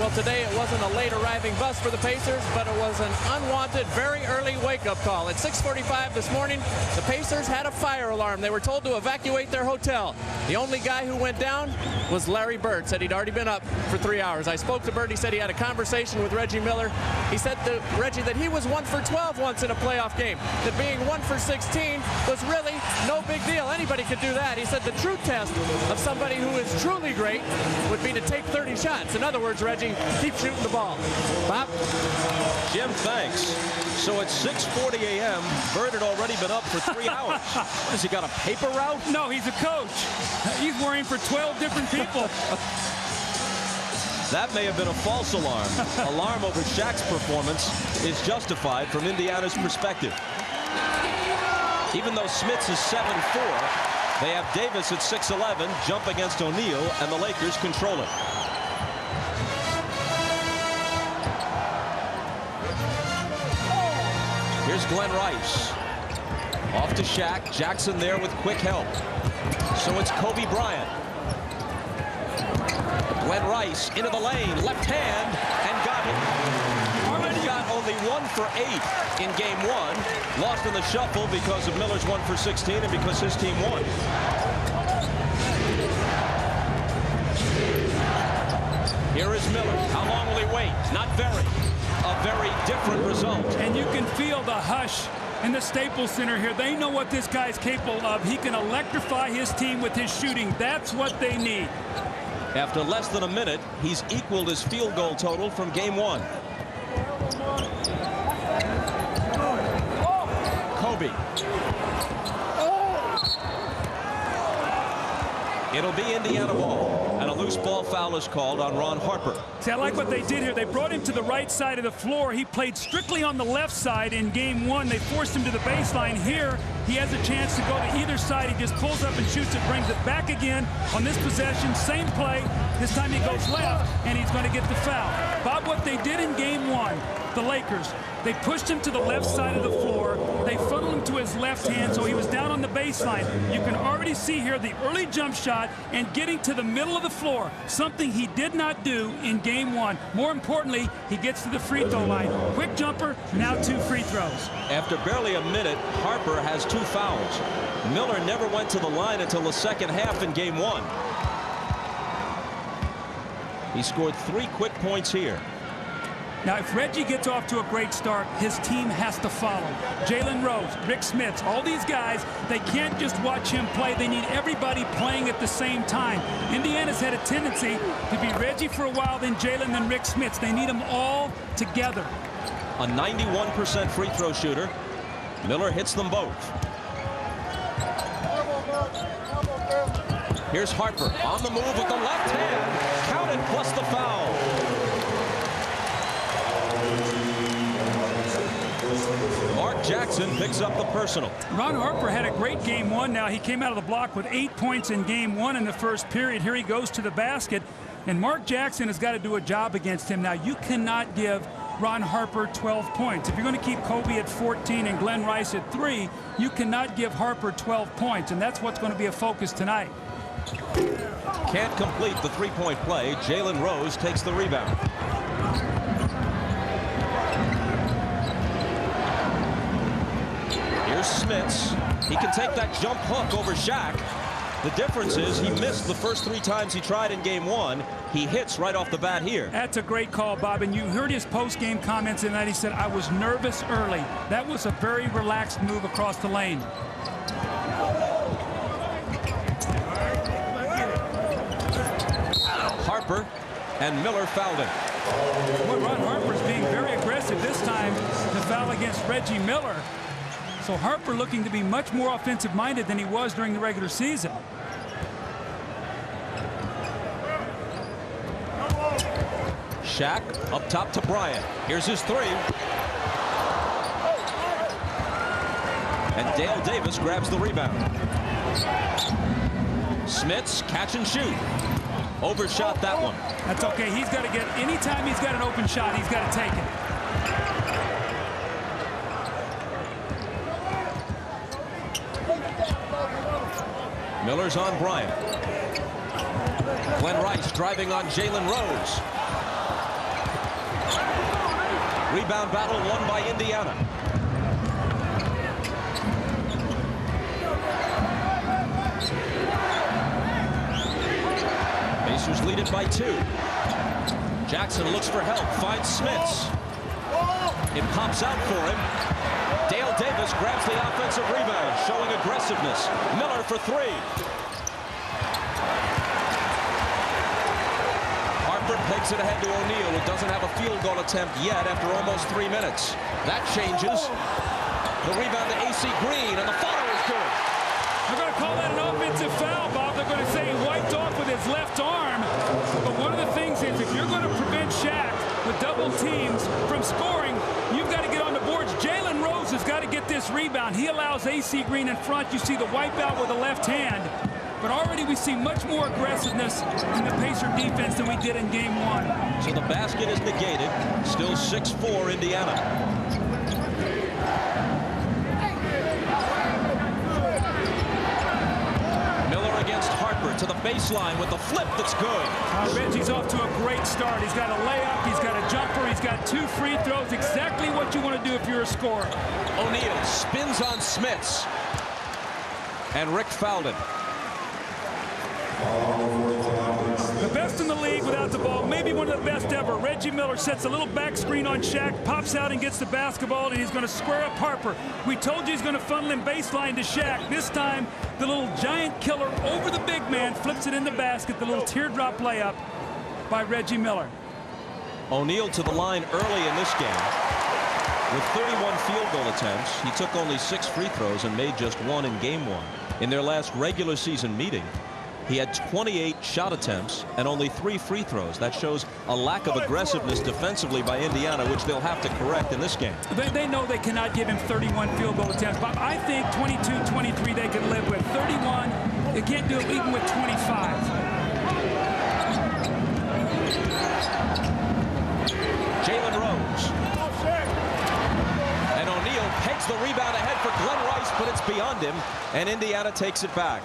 Well, today it wasn't a late arriving bus for the Pacers, but it was an unwanted, very early wake-up call. At 6:45 this morning, the Pacers had a fire alarm. They were told to evacuate their hotel. The only guy who went down was Larry Bird. Said he'd already been up for 3 hours. I spoke to Bird. He said he had a conversation with Reggie Miller. He said to Reggie that he was 1 for 12 once in a playoff game. That being 1 for 16 was really no big deal. Anybody could do that. He said the true test of somebody who is truly great would be to take 30 shots. In other words, Reggie, keep shooting the ball. Bob? Jim, thanks. So at 6:40 a.m., Bird had already been up for 3 hours. What, has he got a paper route? No, he's a coach. He's worrying for 12 different people. That may have been a false alarm. Alarm over Shaq's performance is justified from Indiana's perspective. Even though Smits is 7'4", they have Davis at 6'11", jump against O'Neal, and the Lakers control it. Here's Glen Rice. Off to Shaq. Jackson there with quick help. So it's Kobe Bryant. Glen Rice into the lane. Left hand. And got it. Already got only 1 for 8 in game 1. Lost in the shuffle because of Miller's 1 for 16 and because his team won. Here is Miller. How long will he wait? Not very. A very different result. And you can feel the hush in the Staples Center here. They know what this guy's capable of. He can electrify his team with his shooting. That's what they need. After less than a minute, he's equaled his field goal total from game 1. Kobe. It'll be Indiana ball, and a loose ball foul is called on Ron Harper. See, I like what they did here. They brought him to the right side of the floor. He played strictly on the left side in game 1. They forced him to the baseline. Here, he has a chance to go to either side. He just pulls up and shoots it, brings it back again on this possession. Same play. This time he goes left, and he's going to get the foul. Bob, what they did in game 1, the Lakers, they pushed him to the left side of the floor. They funneled him to his left hand, so he was down on the baseline. You can already see here the early jump shot and getting to the middle of the floor, something he did not do in game 1. More importantly, he gets to the free throw line. Quick jumper, now 2 free throws. After barely a minute, Harper has 2 fouls. Miller never went to the line until the second half in game 1. He scored 3 quick points here. Now, if Reggie gets off to a great start, his team has to follow. Jalen Rose, Rick Smits, all these guys, they can't just watch him play. They need everybody playing at the same time. Indiana's had a tendency to be Reggie for a while, then Jalen, then Rick Smits. They need them all together. A 91% free throw shooter. Miller hits them both. Here's Harper on the move with the left hand. Counted plus the foul. Mark Jackson picks up the personal. Ron Harper had a great game 1. Now he came out of the block with 8 points in game 1 in the first period. Here he goes to the basket, and Mark Jackson has got to do a job against him. Now you cannot give Ron Harper 12 points. If you're going to keep Kobe at 14 and Glen Rice at 3, you cannot give Harper 12 points, and that's what's going to be a focus tonight. Can't complete the 3-point play. Jalen Rose takes the rebound. Here's Smits. He can take that jump hook over Shaq. The difference is he missed the first 3 times he tried in game 1. He hits right off the bat here. That's a great call, Bob. And you heard his post-game comments in that. He said, I was nervous early. That was a very relaxed move across the lane. Harper and Miller fouled him. Well, Ron Harper's being very aggressive this time to foul against Reggie Miller. So Harper looking to be much more offensive-minded than he was during the regular season. Shaq up top to Bryant. Here's his 3. And Dale Davis grabs the rebound. Smits catch and shoot. Overshot that one. That's okay. He's got to get, anytime he's got an open shot, he's got to take it. Miller's on Bryant. Glen Rice driving on Jalen Rose. rebound battle won by Indiana. Pacers lead it by 2. Jackson looks for help, finds Smits. It pops out for him. Dale Davis grabs the offensive rebound, showing aggressiveness. Miller for 3. Harper pegs it ahead to O'Neal, who doesn't have a field goal attempt yet after almost 3 minutes. That changes. The rebound to AC Green, and the follow is good. They're going to call that an offensive foul, Bob. They're going to say he wiped off with his left arm. But one of the things is if you're going to prevent Shaq with double teams from scoring, you've got to get on the boards. Jalen Rose has got to get this rebound. He allows AC Green in front. You see the wipeout with the left hand. But already we see much more aggressiveness in the Pacer defense than we did in game 1. So the basket is negated. Still 6-4 Indiana. Harper to the baseline with the flip that's good. Reggie's off to a great start. He's got a layup, he's got a jumper, he's got 2 free throws. Exactly what you want to do if you're a scorer. O'Neal spins on Smits. And Rick fouled him. The best in the league without the ball, maybe one of the best ever. Reggie Miller sets a little back screen on Shaq, pops out and gets the basketball, and he's going to square up Harper. We told you he's going to funnel him baseline to Shaq. This time, the little giant killer over the big man flips it in the basket, the little teardrop layup by Reggie Miller. O'Neal to the line early in this game. With 31 field goal attempts, he took only 6 free throws and made just 1 in game 1. In their last regular season meeting, he had 28 shot attempts and only 3 free throws. That shows a lack of aggressiveness defensively by Indiana, which they'll have to correct in this game. They know they cannot give him 31 field goal attempts, but I think 22, 23 they can live with. 31, they can't do it even with 25. Jalen Rose. And O'Neal pegs the rebound ahead for Glen Rice, but it's beyond him, and Indiana takes it back.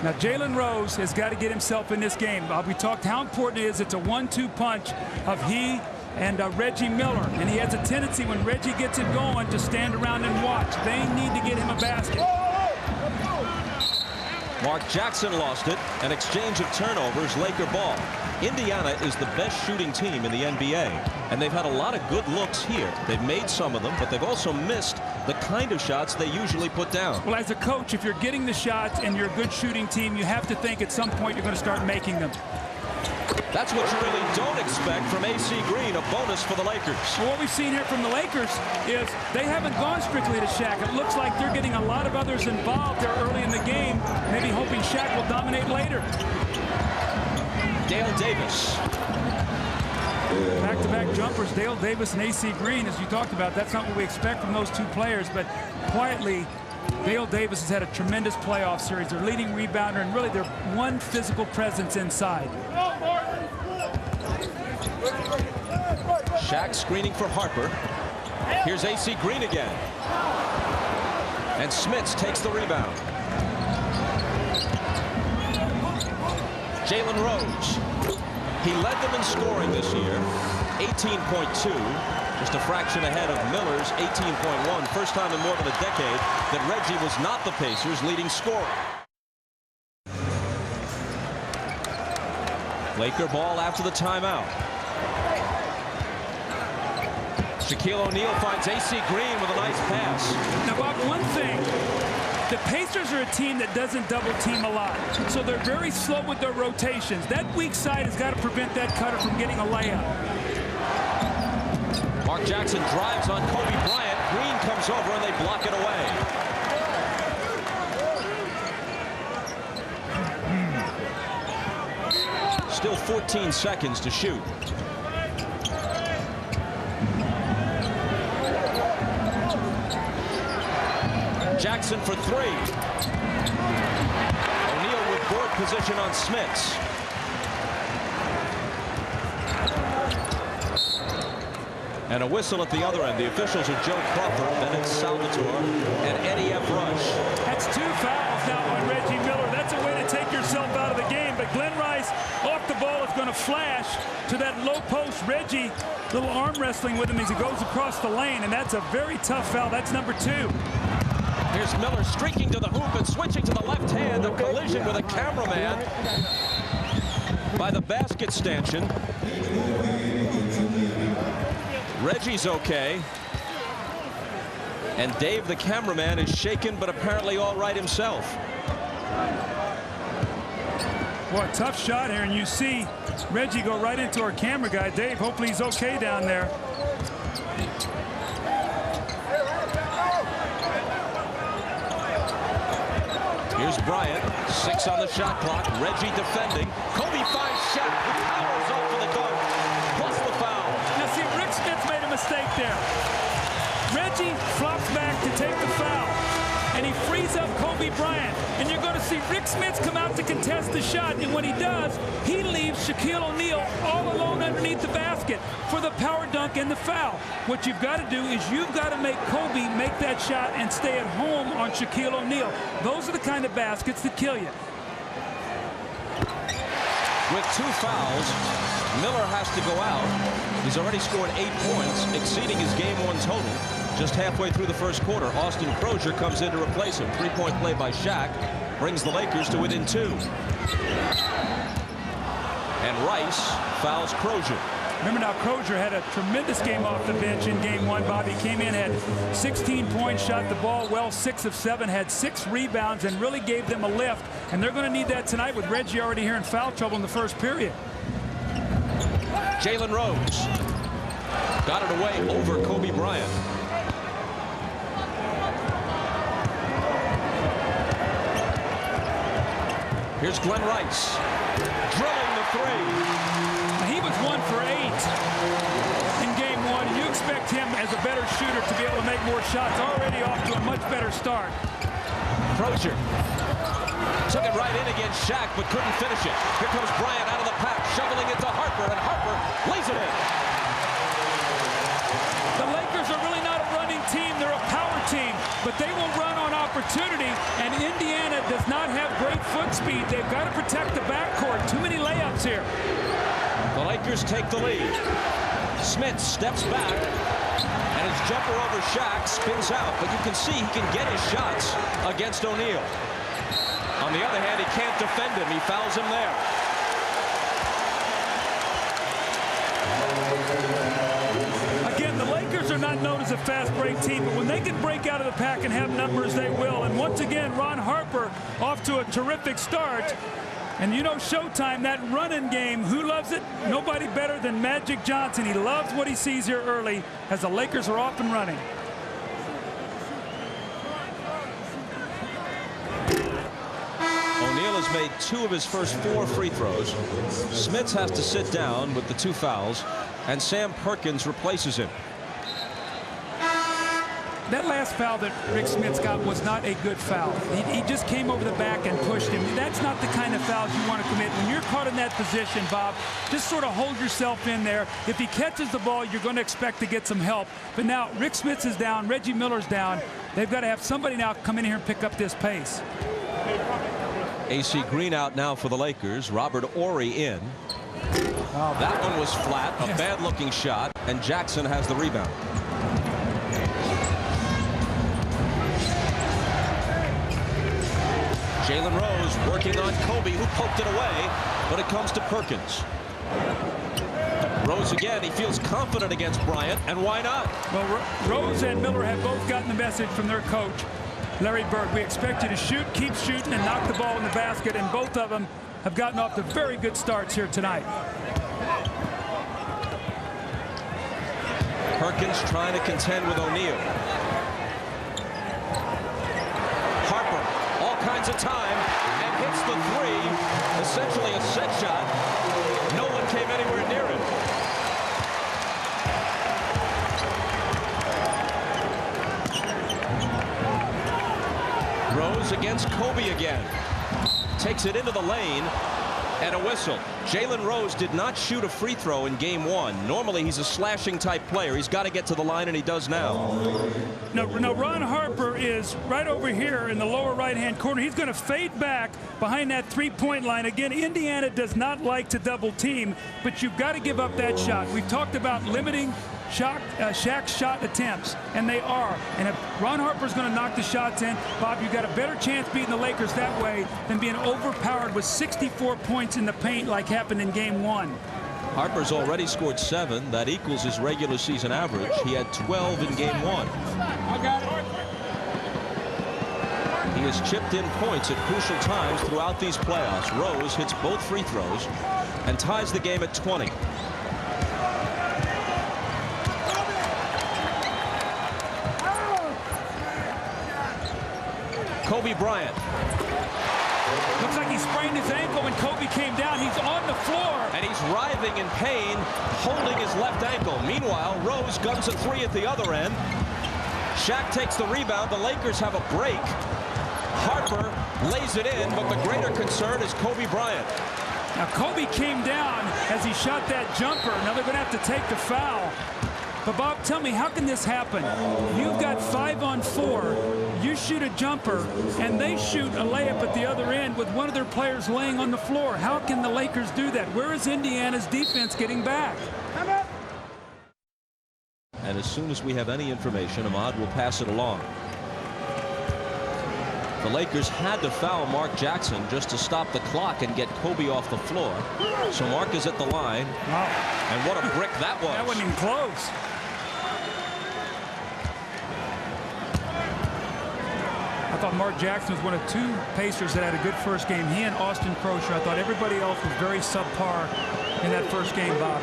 Now, Jalen Rose has got to get himself in this game. We talked how important it is. It's a 1-2 punch of he and Reggie Miller. And he has a tendency when Reggie gets it going to stand around and watch. They need to get him a basket. Mark Jackson lost it. An exchange of turnovers, Laker ball. Indiana is the best shooting team in the NBA, and they've had a lot of good looks here. They've made some of them, but they've also missed the kind of shots they usually put down. Well, as a coach, if you're getting the shots and you're a good shooting team, you have to think at some point you're going to start making them. That's what you really don't expect from AC Green, a bonus for the Lakers. Well, what we've seen here from the Lakers is they haven't gone strictly to Shaq. It looks like they're getting a lot of others involved there early in the game, maybe hoping Shaq will dominate later. Dale Davis. Back-to-back jumpers, Dale Davis and AC Green, as you talked about. That's not what we expect from those 2 players, but quietly, Dale Davis has had a tremendous playoff series. They're leading rebounder, and really they're one physical presence inside. Shaq screening for Harper. Here's AC Green again. And Smits takes the rebound. Jalen Rose. He led them in scoring this year, 18.2, just a fraction ahead of Miller's 18.1. First time in more than a decade that Reggie was not the Pacers' leading scorer. Laker ball after the timeout. Shaquille O'Neal finds AC Green with a nice pass. Now, Bob, one thing. The Pacers are a team that doesn't double team a lot, so they're very slow with their rotations. That weak side has got to prevent that cutter from getting a layup. Mark Jackson drives on Kobe Bryant. Green comes over and they block it away. Still 14 seconds to shoot. Jackson for 3. O'Neal with board position on Smits. And a whistle at the other end. The officials are Joe Crawford, Bennett Salvatore, and Eddie F. Rush. That's 2 fouls now on Reggie Miller. That's a way to take yourself out of the game, but Glen Rice off the ball is going to flash to that low post. Reggie, little arm wrestling with him as he goes across the lane, and that's a very tough foul. That's number 2. Here's Miller streaking to the hoop and switching to the left hand. A collision with a cameraman by the basket stanchion. Reggie's okay. And Dave, the cameraman, is shaken, but apparently all right himself. Well, a tough shot here, and you see Reggie go right into our camera guy. Dave, hopefully he's okay down there. Here's Bryant, 6 on the shot clock. Reggie defending. Kobe finds Shaq, who powers off for the dunk, plus the foul. Now see, Rick Smits made a mistake there. Reggie flops back to take the foul, and he frees up Kobe Bryant. And you're going to see Rick Smits come out to contest the shot, and when he does, he leaves Shaquille O'Neal all alone underneath the basket for the power dunk and the foul. What you've got to do is you've got to make Kobe make that shot and stay at home on Shaquille O'Neal. Those are the kind of baskets that kill you. With 2 fouls, Miller has to go out. He's already scored 8 points, exceeding his game 1 total. Just halfway through the first quarter, Austin Croshere comes in to replace him. 3-point play by Shaq brings the Lakers to within 2. And Rice fouls Croshere. Remember now, Croshere had a tremendous game off the bench in game 1. Bobby came in, had 16 points, shot the ball well, 6 of 7, had 6 rebounds, and really gave them a lift. And they're going to need that tonight with Reggie already here in foul trouble in the first period. Jalen Rose got it away over Kobe Bryant. Here's Glen Rice drilling the 3. He was 1 for 8 in game 1. You expect him as a better shooter to be able to make more shots. Already off to a much better start. Croshere took it right in against Shaq, but couldn't finish it. Here comes Bryant out of the pack, shoveling it to Harper, and Harper lays it in. The Lakers are really not a running team. They're a power team, but they will run on opportunity, and Indiana does not have great foot speed. They've got to protect the backcourt. Too many layups here. The Lakers take the lead. Smits steps back, and his jumper over Shaq spins out, but you can see he can get his shots against O'Neal. On the other hand, he can't defend him. He fouls him there. Again, the Lakers are not known as a fast break team, but when they can break out of the pack and have numbers, they will. And once again, Ron Harper off to a terrific start. And you know, Showtime, that running game, who loves it? Nobody better than Magic Johnson. He loves what he sees here early as the Lakers are off and running. O'Neal has made 2 of his first 4 free throws. Smits has to sit down with the 2 fouls, and Sam Perkins replaces him. That last foul that Rick Smits got was not a good foul. He just came over the back and pushed him. That's not the kind of fouls you want to commit. When you're caught in that position, Bob, just sort of hold yourself in there. If he catches the ball, you're going to expect to get some help. But now Rick Smits is down, Reggie Miller's down. They've got to have somebody now come in here and pick up this pace. AC Green out now for the Lakers. Robert Horry in. That one was flat, a bad-looking shot, and Jackson has the rebound. Jalen Rose working on Kobe, who poked it away, but it comes to Perkins. Rose again, he feels confident against Bryant, and why not? Well, Rose and Miller have both gotten the message from their coach, Larry Bird. We expect you to shoot, keep shooting, and knock the ball in the basket, and both of them have gotten off to very good starts here tonight. Perkins trying to contend with O'Neal. Harper, all kinds of time, and hits the 3, essentially a set shot. No one came anywhere near it. Rose against Kobe again. Takes it into the lane, and a whistle. Jalen Rose did not shoot a free throw in game 1. Normally he's a slashing type player. He's got to get to the line, and he does now. No, Ron Harper is right over here in the lower right-hand corner. He's going to fade back behind that three-point line. Again, Indiana does not like to double team, but you've got to give up that shot. We've talked about limiting Shaq's shot attempts, and they are. And if Ron Harper's going to knock the shots in, Bob, you've got a better chance beating the Lakers that way than being overpowered with 64 points in the paint like happened in game 1. Harper's already scored 7. That equals his regular season average. He had 12 in game 1. He has chipped in points at crucial times throughout these playoffs. Rose hits both free throws and ties the game at 20. Kobe Bryant. Looks like he sprained his ankle when Kobe came down. He's on the floor. And he's writhing in pain, holding his left ankle. Meanwhile, Rose guns a 3 at the other end. Shaq takes the rebound. The Lakers have a break. Harper lays it in, but the greater concern is Kobe Bryant. Now, Kobe came down as he shot that jumper. Now they're going to have to take the foul. But, Bob, tell me, how can this happen? You've got 5 on 4. You shoot a jumper, and they shoot a layup at the other end with one of their players laying on the floor. How can the Lakers do that? Where is Indiana's defense getting back? And as soon as we have any information, Ahmad will pass it along. The Lakers had to foul Mark Jackson just to stop the clock and get Kobe off the floor. So Mark is at the line. Wow. And what a brick that was. That wasn't even close. I thought Mark Jackson was one of 2 Pacers that had a good first game. He and Austin Croshere. I thought everybody else was very subpar in that first game, Bob.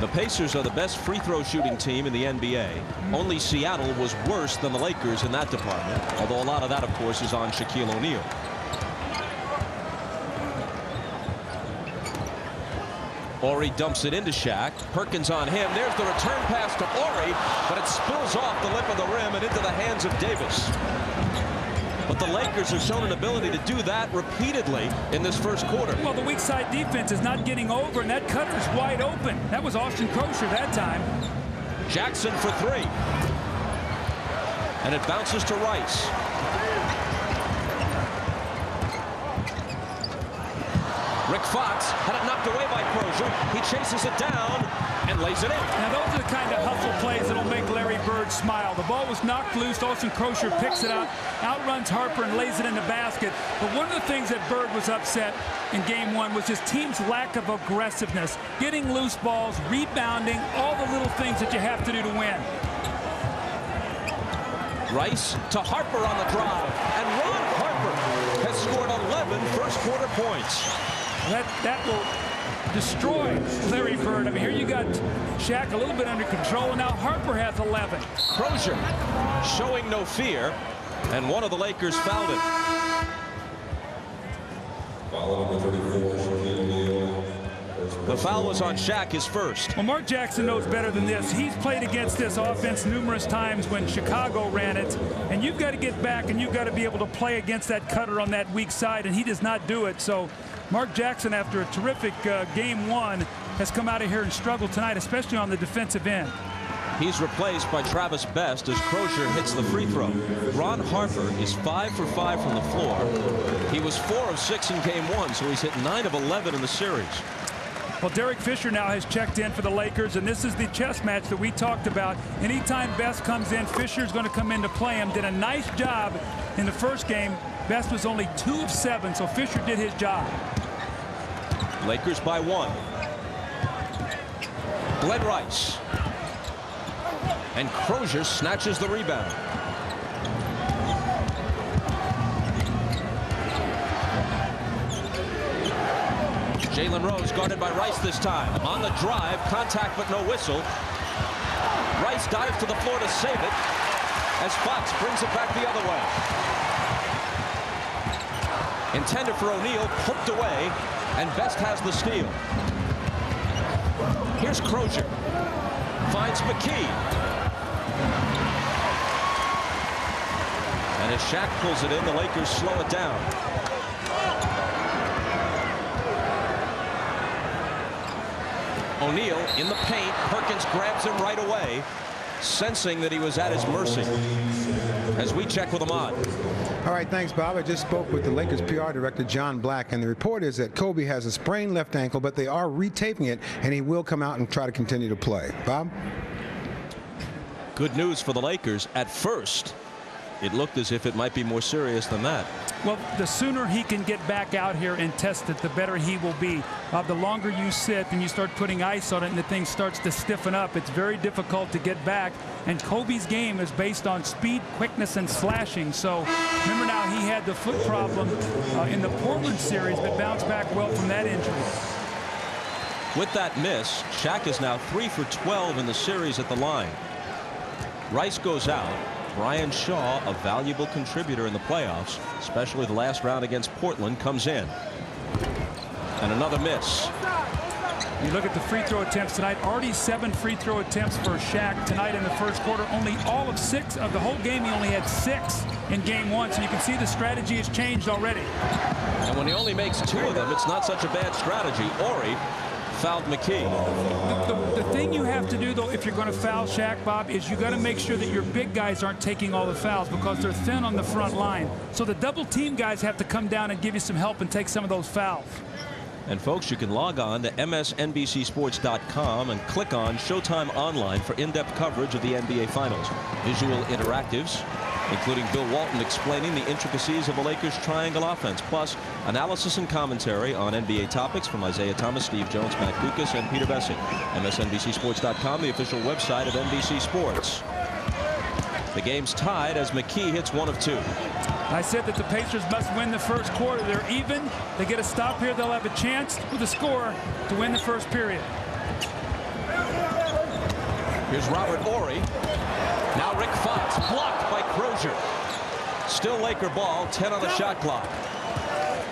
The Pacers are the best free throw shooting team in the NBA. Only Seattle was worse than the Lakers in that department, although a lot of that, of course, is on Shaquille O'Neal. Horry dumps it into Shaq. Perkins on him. There's the return pass to Horry, but it spills off the lip of the rim and into the hands of Davis. But the Lakers have shown an ability to do that repeatedly in this first quarter. Well, the weak side defense is not getting over, and that cut was wide open. That was Austin Croshere that time. Jackson for 3. And it bounces to Rice. Rick Fox had it knocked away by Croshere. He chases it down and lays it in. Now, those are the kind of hustle plays that will make Larry Bird smile. The ball was knocked loose. Austin Croshere picks it up, outruns Harper, and lays it in the basket. But one of the things that Bird was upset in game 1 was his team's lack of aggressiveness, getting loose balls, rebounding, all the little things that you have to do to win. Rice to Harper on the drive, and Ron Harper has scored 11 first-quarter points. That will destroy Larry Bird. I mean, here you got Shaq a little bit under control, and now Harper has 11. Croshere showing no fear, and one of the Lakers fouled him. The foul was on Shaq, his first. Well, Mark Jackson knows better than this. He's played against this offense numerous times when Chicago ran it, and you've got to get back and you've got to be able to play against that cutter on that weak side, and he does not do it. So Mark Jackson, after a terrific game 1, has come out of here and struggled tonight, especially on the defensive end. He's replaced by Travis Best as Croshere hits the free throw. Ron Harper is 5 for 5 from the floor. He was 4 of 6 in game 1, so he's hit 9 of 11 in the series. Well, Derrick Fisher now has checked in for the Lakers, and this is the chess match that we talked about. Anytime Best comes in, Fisher's going to come in to play him. Did a nice job in the first game. Best was only 2 of 7, so Fisher did his job. Lakers by 1. Glen Rice. And Croshere snatches the rebound. Jalen Rose guarded by Rice this time. On the drive, contact but no whistle. Rice dives to the floor to save it as Fox brings it back the other way. Intended for O'Neal, poked away, and Best has the steal. Here's Croshere. Finds McKey. And as Shaq pulls it in, the Lakers slow it down. O'Neal in the paint. Perkins grabs him right away, sensing that he was at his mercy. As we check with Ahmad. All right, thanks, Bob. I just spoke with the Lakers PR director, John Black, and the report is that Kobe has a sprained left ankle, but they are retaping it, and he will come out and try to continue to play. Bob? Good news for the Lakers. At first, it looked as if it might be more serious than that. Well, the sooner he can get back out here and test it, the better he will be. The longer you sit and you start putting ice on it and the thing starts to stiffen up, it's very difficult to get back. And Kobe's game is based on speed, quickness, and slashing. So remember now, he had the foot problem in the Portland series, but bounced back well from that injury. With that miss, Shaq is now 3 for 12 in the series at the line. Rice goes out. Brian Shaw, a valuable contributor in the playoffs, especially the last round against Portland, comes in. And another miss. You look at the free throw attempts tonight. Already 7 free throw attempts for Shaq tonight in the first quarter. Only all of 6 of the whole game. He only had 6 in game 1. So you can see the strategy has changed already. And when he only makes 2 of them, it's not such a bad strategy. Horry fouled McKey. The thing you have to do, though, if you're going to foul Shaq, Bob, is you got to make sure that your big guys aren't taking all the fouls because they're thin on the front line. So the double team guys have to come down and give you some help and take some of those fouls. And folks, you can log on to msnbcsports.com and click on Showtime Online for in-depth coverage of the NBA Finals. Visual interactives, including Bill Walton explaining the intricacies of the Lakers' triangle offense, plus analysis and commentary on NBA topics from Isaiah Thomas, Steve Jones, Matt Dukas, and Peter Bessing. msnbcsports.com, the official website of NBC Sports. The game's tied as McKey hits 1 of 2. I said that the Pacers must win the first quarter. They're even. They get a stop here. They'll have a chance with a score to win the first period. Here's Robert Horry. Now Rick Fox blocked by Croshere. Still Laker ball, 10 on the shot clock.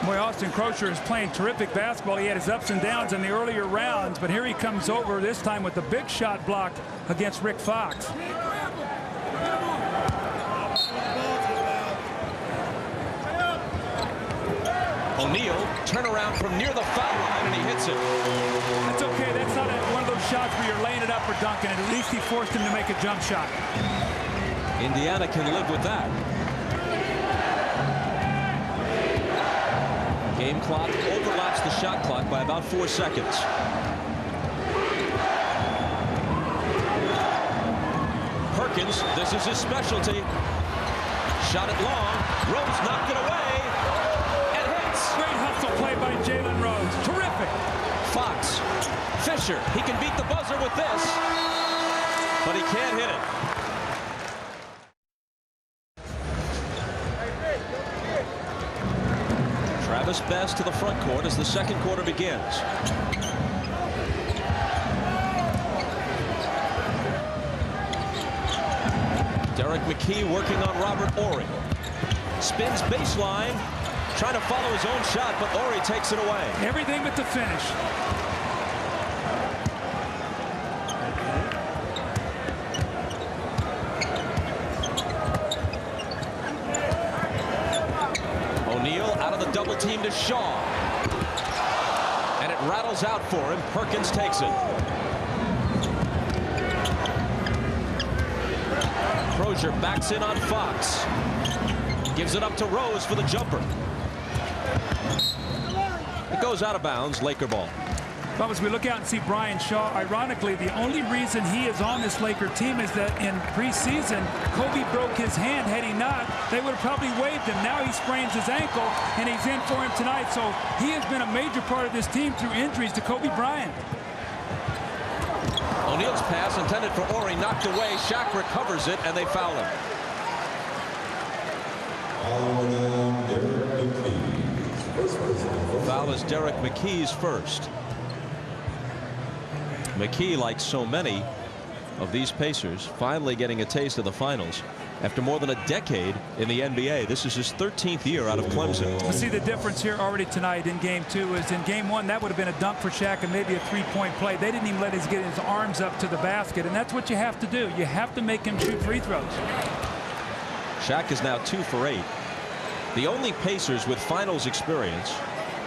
Boy, Austin Croshere is playing terrific basketball. He had his ups and downs in the earlier rounds, but here he comes over this time with the big shot blocked against Rick Fox. O'Neal, turn around from near the foul line, and he hits it. That's okay. That's not one of those shots where you're laying it up for dunking. At least he forced him to make a jump shot. Indiana can live with that. Game clock overlaps the shot clock by about 4 seconds. Perkins, this is his specialty. Shot it long. Rose knocked it away. Great hustle play by Jalen Rose. Terrific. Fox. Fisher. He can beat the buzzer with this, but he can't hit it. Travis Best to the front court as the second quarter begins. Derrick McKey working on Robert Horry. Spins baseline. Trying to follow his own shot, but Horry takes it away. Everything but the finish. O'Neal out of the double team to Shaw. And it rattles out for him. Perkins takes it. Croshere backs in on Fox. Gives it up to Rose for the jumper. It goes out of bounds. Laker ball. But as we look out and see Brian Shaw, ironically, the only reason he is on this Laker team is that in preseason, Kobe broke his hand. Had he not, they would have probably waived him. Now he sprains his ankle, and he's in for him tonight. So he has been a major part of this team through injuries to Kobe Bryant. O'Neal's pass intended for Horry knocked away. Shaq recovers it, and they foul him. Foul is Derrick McKey's first. McKey, like so many of these Pacers, finally getting a taste of the finals after more than a decade in the NBA. This is his 13th year out of Clemson. You see the difference here already tonight in game 2 is in game 1 that would have been a dunk for Shaq and maybe a 3-point play. They didn't even let him get his arms up to the basket, and that's what you have to do. You have to make him shoot free throws. Shaq is now 2 for 8. The only Pacers with finals experience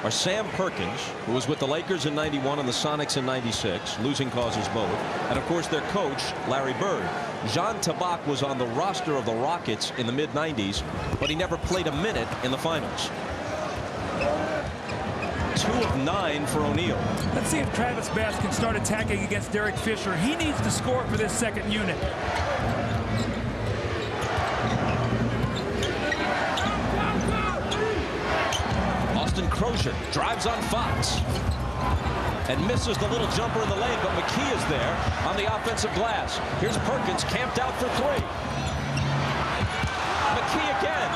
are Sam Perkins, who was with the Lakers in '91 and the Sonics in '96, losing causes both, and of course their coach, Larry Bird. Jean Tabak was on the roster of the Rockets in the mid-'90s, but he never played a minute in the finals. 2 of 9 for O'Neal. Let's see if Travis Bass can start attacking against Derek Fisher. He needs to score for this second unit. Croshere drives on Fox and misses the little jumper in the lane, but McKey is there on the offensive glass. Here's Perkins camped out for 3. McKey again.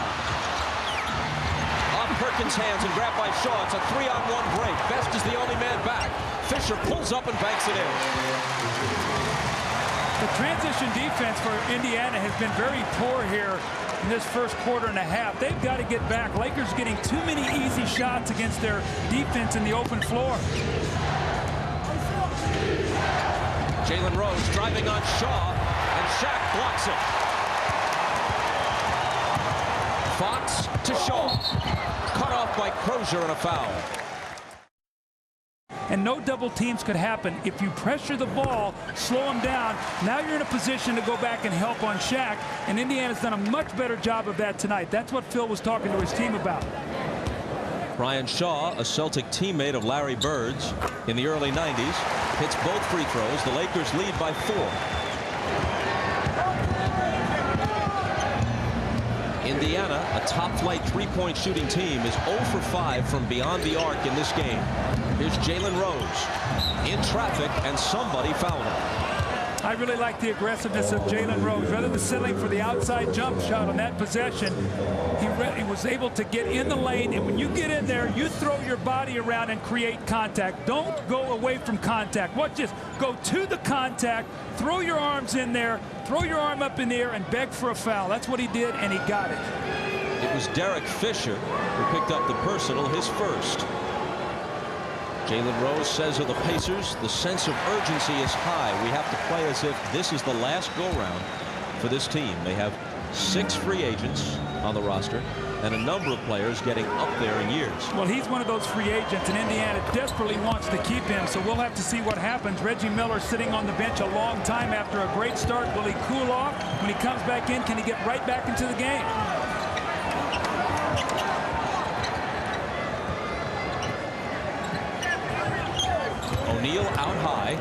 Off Perkins' hands and grabbed by Shaw. It's a 3-on-1 break. Best is the only man back. Fisher pulls up and banks it in. The transition defense for Indiana has been very poor here in this first quarter and a half. They've got to get back. Lakers getting too many easy shots against their defense in the open floor. Jalen Rose driving on Shaw, and Shaq blocks it. Fox to Shaw. Cut off by Croshere and a foul. And no double teams could happen. If you pressure the ball, slow them down, now you're in a position to go back and help on Shaq. And Indiana's done a much better job of that tonight. That's what Phil was talking to his team about. Brian Shaw, a Celtic teammate of Larry Bird's in the early 90s, hits both free throws. The Lakers lead by 4. Indiana, a top-flight three-point shooting team, is 0 for 5 from beyond the arc in this game. Here's Jalen Rose in traffic, and somebody fouled him. I really like the aggressiveness of Jalen Rose. Rather than settling for the outside jump shot on that possession, he was able to get in the lane, and when you get in there, you throw your body around and create contact. Don't go away from contact. Just go to the contact, throw your arms in there, throw your arm up in the air, and beg for a foul. That's what he did, and he got it. It was Derrick Fisher who picked up the personal, his first. Jalen Rose says of the Pacers, the sense of urgency is high. We have to play as if this is the last go-round for this team. They have 6 free agents on the roster and a number of players getting up there in years. Well, he's one of those free agents, and Indiana desperately wants to keep him, so we'll have to see what happens. Reggie Miller sitting on the bench a long time after a great start. Will he cool off? When he comes back in, can he get right back into the game? O'Neal out high,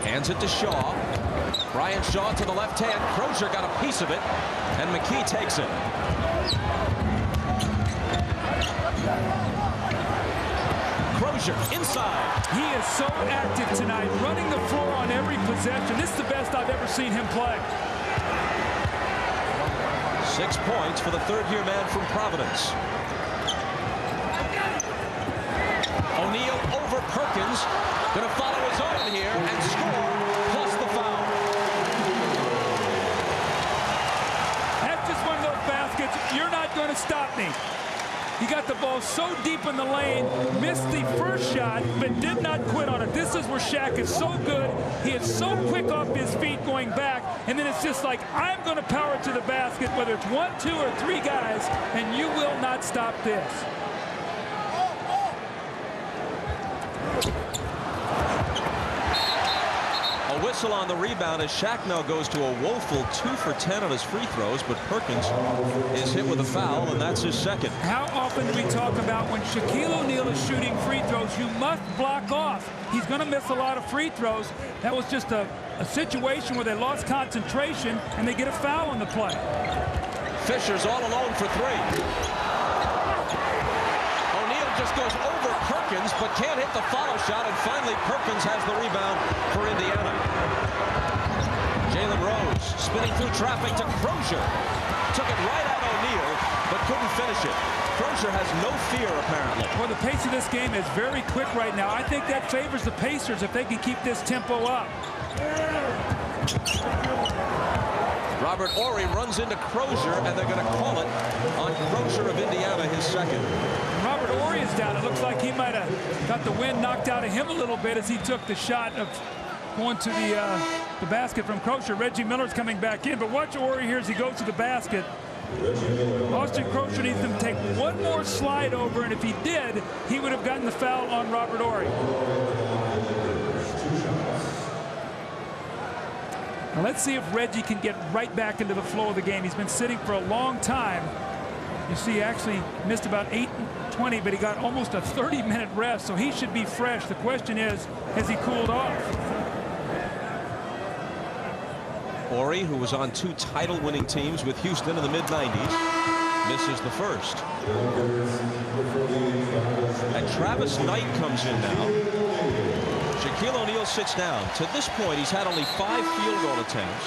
hands it to Shaw. Bryant Shaw to the left hand. Croshere got a piece of it, and McKey takes it. Croshere inside. He is so active tonight, running the floor on every possession. This is the best I've ever seen him play. 6 points for the third-year man from Providence. O'Neal over Perkins. Going to follow his own here and score, plus the foul. That's just one of those baskets. You're not going to stop me. He got the ball so deep in the lane, missed the first shot, but did not quit on it. This is where Shaq is so good. He is so quick off his feet going back, and then it's just like, I'm going to power to the basket, whether it's 1, 2, or 3 guys, and you will not stop this. A whistle on the rebound as Shaq now goes to a woeful 2 for 10 on his free throws, but Perkins is hit with a foul, and that's his second. How often do we talk about when Shaquille O'Neal is shooting free throws, you must block off. He's going to miss a lot of free throws. That was just a situation where they lost concentration, and they get a foul on the play. Fisher's all alone for 3. O'Neal just goes over Perkins, but can't hit the follow shot, and finally Perkins has the rebound for Indiana. Jalen Rose spinning through traffic to Croshere. Took it right at O'Neal, but couldn't finish it. Croshere has no fear, apparently. Well, the pace of this game is very quick right now. I think that favors the Pacers if they can keep this tempo up. Robert Horry runs into Croshere, and they're going to call it on Croshere of Indiana, his second. Robert Horry is down. It looks like he might have got the wind knocked out of him a little bit as he took the shot of going to the basket from Croshere. Reggie Miller's coming back in, but watch Horry here as he goes to the basket. Austin Croshere needs him to take one more slide over, and if he did, he would have gotten the foul on Robert Horry. Now let's see if Reggie can get right back into the flow of the game. He's been sitting for a long time. You see, he actually missed about 8:20, but he got almost a 30-minute rest, so he should be fresh. The question is, has he cooled off? Horry, who was on 2 title-winning teams with Houston in the mid-90s, misses the first. And Travis Knight comes in now. Shaquille O'Neal sits down. To this point, he's had only 5 field goal attempts.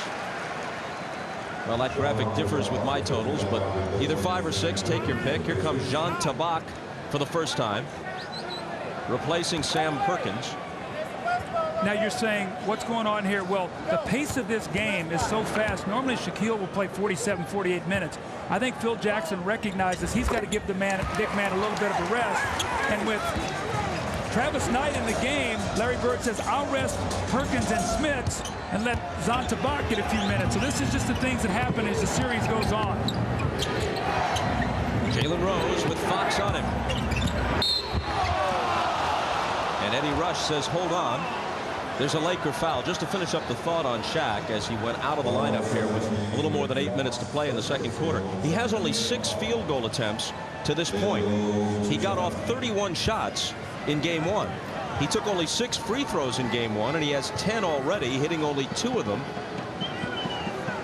Well, that graphic differs with my totals, but either 5 or 6, take your pick. Here comes Tabak for the first time, replacing Sam Perkins. Now you're saying, what's going on here? Well, the pace of this game is so fast. Normally Shaquille will play 47, 48 minutes. I think Phil Jackson recognizes he's got to give the big man a little bit of a rest. And with Travis Knight in the game, Larry Bird says, I'll rest Perkins and Smits and let Tabak get a few minutes. So this is just the things that happen as the series goes on. Jalen Rose with Fox on him. And Eddie Rush says, hold on. There's a Laker foul. Just to finish up the thought on Shaq as he went out of the lineup here with a little more than 8 minutes to play in the second quarter. He has only 6 field goal attempts to this point. He got off 31 shots in game 1. He took only 6 free throws in game 1, and he has 10 already, hitting only 2 of them.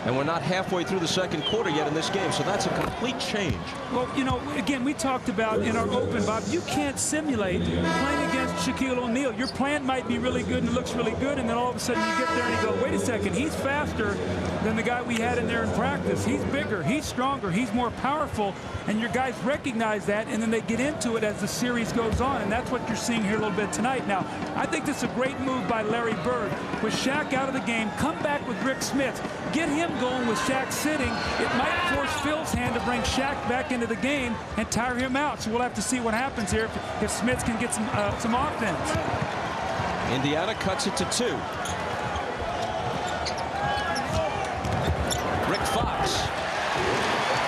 And we're not halfway through the second quarter yet in this game, so that's a complete change. Well, you know, again, we talked about in our open, Bob, you can't simulate playing against Shaquille O'Neal. Your plan might be really good and looks really good, and then all of a sudden you get there and you go, wait a second, he's faster than the guy we had in there in practice. He's bigger, he's stronger, he's more powerful, and your guys recognize that, and then they get into it as the series goes on, and that's what you're seeing here a little bit tonight. Now, I think this is a great move by Larry Bird. With Shaq out of the game, come back with Rick Smits. Get him going with Shaq sitting. It might force Phil's hand to bring Shaq back into the game and tire him out. So we'll have to see what happens here if Smits can get some offense. Indiana cuts it to 2. Rick Fox.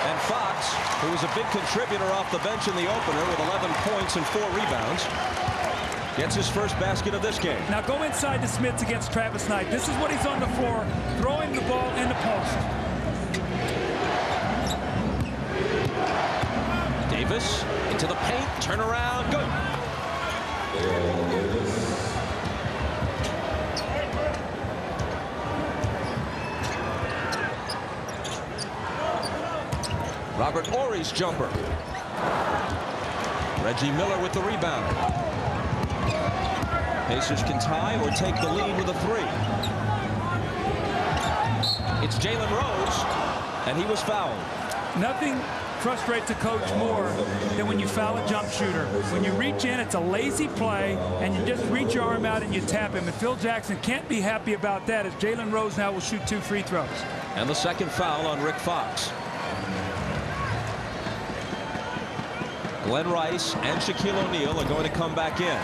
And Fox, who was a big contributor off the bench in the opener with 11 points and 4 rebounds, gets his first basket of this game. Now go inside to Smits against Travis Knight. This is what he's on the floor, throwing the ball in the post. Davis into the paint, turn around, good. Robert Horry's jumper. Reggie Miller with the rebound. Pacers can tie or take the lead with a 3. It's Jalen Rose, and he was fouled. Nothing frustrates a coach more than when you foul a jump shooter. When you reach in, it's a lazy play, and you just reach your arm out and you tap him. And Phil Jackson can't be happy about that, as Jalen Rose now will shoot 2 free throws. And the second foul on Rick Fox. Glen Rice and Shaquille O'Neal are going to come back in.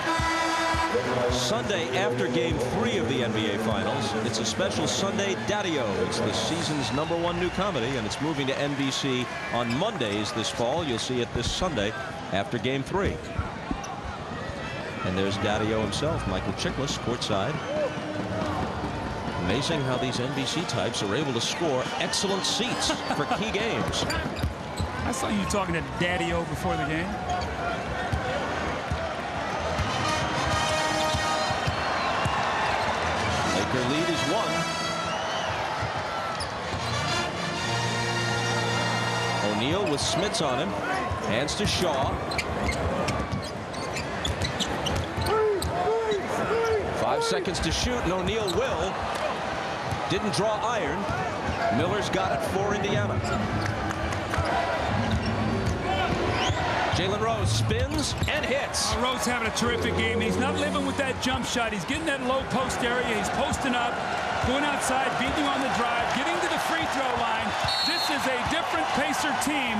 Sunday after game 3 of the NBA Finals, it's a special Sunday Daddy-O. It's the season's #1 new comedy, and it's moving to NBC on Mondays this fall. You'll see it this Sunday after game 3. And there's Daddy-O himself, Michael Chiklis, courtside. Amazing how these NBC types are able to score excellent seats for key games. I saw you talking to Daddy-O before the game. Laker lead is 1. O'Neal with Smits on him. Hands to Shaw. 5 seconds to shoot, and O'Neal will. Didn't draw iron. Miller's got it for Indiana. Jalen Rose spins and hits. Rose having a terrific game. He's not living with that jump shot. He's getting that low post area. He's posting up, going outside, beating on the drive, getting to the free throw line. This is a different Pacer team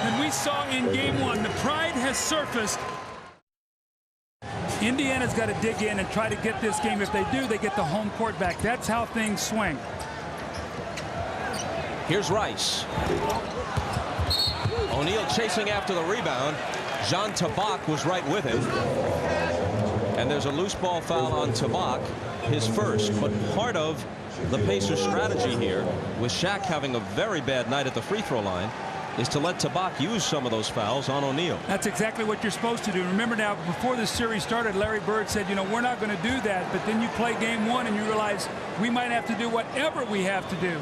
than we saw in game 1. The pride has surfaced. Indiana's got to dig in and try to get this game. If they do, they get the home court back. That's how things swing. Here's Rice. O'Neal chasing after the rebound. Tabak was right with him. And there's a loose ball foul on Tabak, his first. But part of the Pacers' strategy here, with Shaq having a very bad night at the free throw line, is to let Tabak use some of those fouls on O'Neal. That's exactly what you're supposed to do. Remember now, before this series started, Larry Bird said, you know, we're not going to do that. But then you play game one and you realize we might have to do whatever we have to do.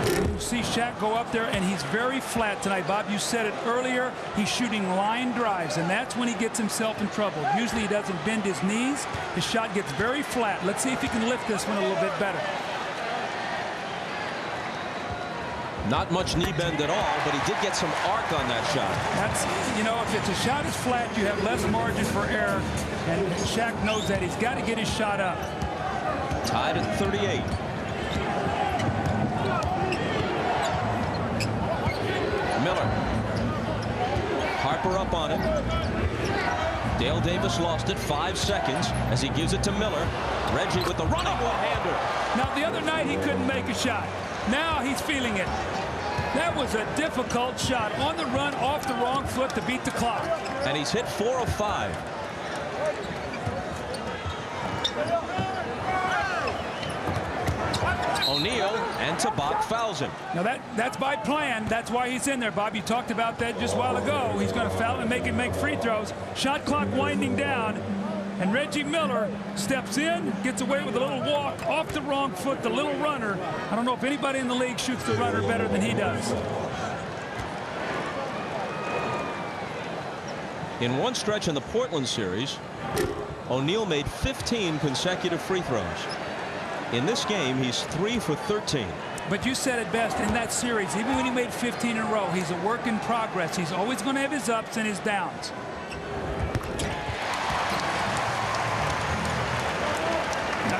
You see Shaq go up there, and he's very flat tonight. Bob, you said it earlier. He's shooting line drives, and that's when he gets himself in trouble. Usually he doesn't bend his knees. His shot gets very flat. Let's see if he can lift this one a little bit better. Not much knee bend at all, but he did get some arc on that shot. That's, you know, if it's a shot is flat, you have less margin for error, and Shaq knows that. He's got to get his shot up. Tied at 38. Miller. Harper up on him. Dale Davis lost it. 5 seconds as he gives it to Miller. Reggie with the running one-hander. Now, the other night he couldn't make a shot. Now he's feeling it. That was a difficult shot on the run off the wrong foot to beat the clock. And he's hit 4 of 5. O'Neal and Tabak fouls him. Now that's by plan. That's why he's in there, Bob. You talked about that just a while ago. He's going to foul and make him make free throws. Shot clock winding down. And Reggie Miller steps in, gets away with a little walk off the wrong foot, the little runner. I don't know if anybody in the league shoots the runner better than he does. In one stretch in the Portland series, O'Neal made 15 consecutive free throws. In this game, he's 3 for 13. But you said it best in that series. Even when he made 15 in a row, he's a work in progress. He's always going to have his ups and his downs.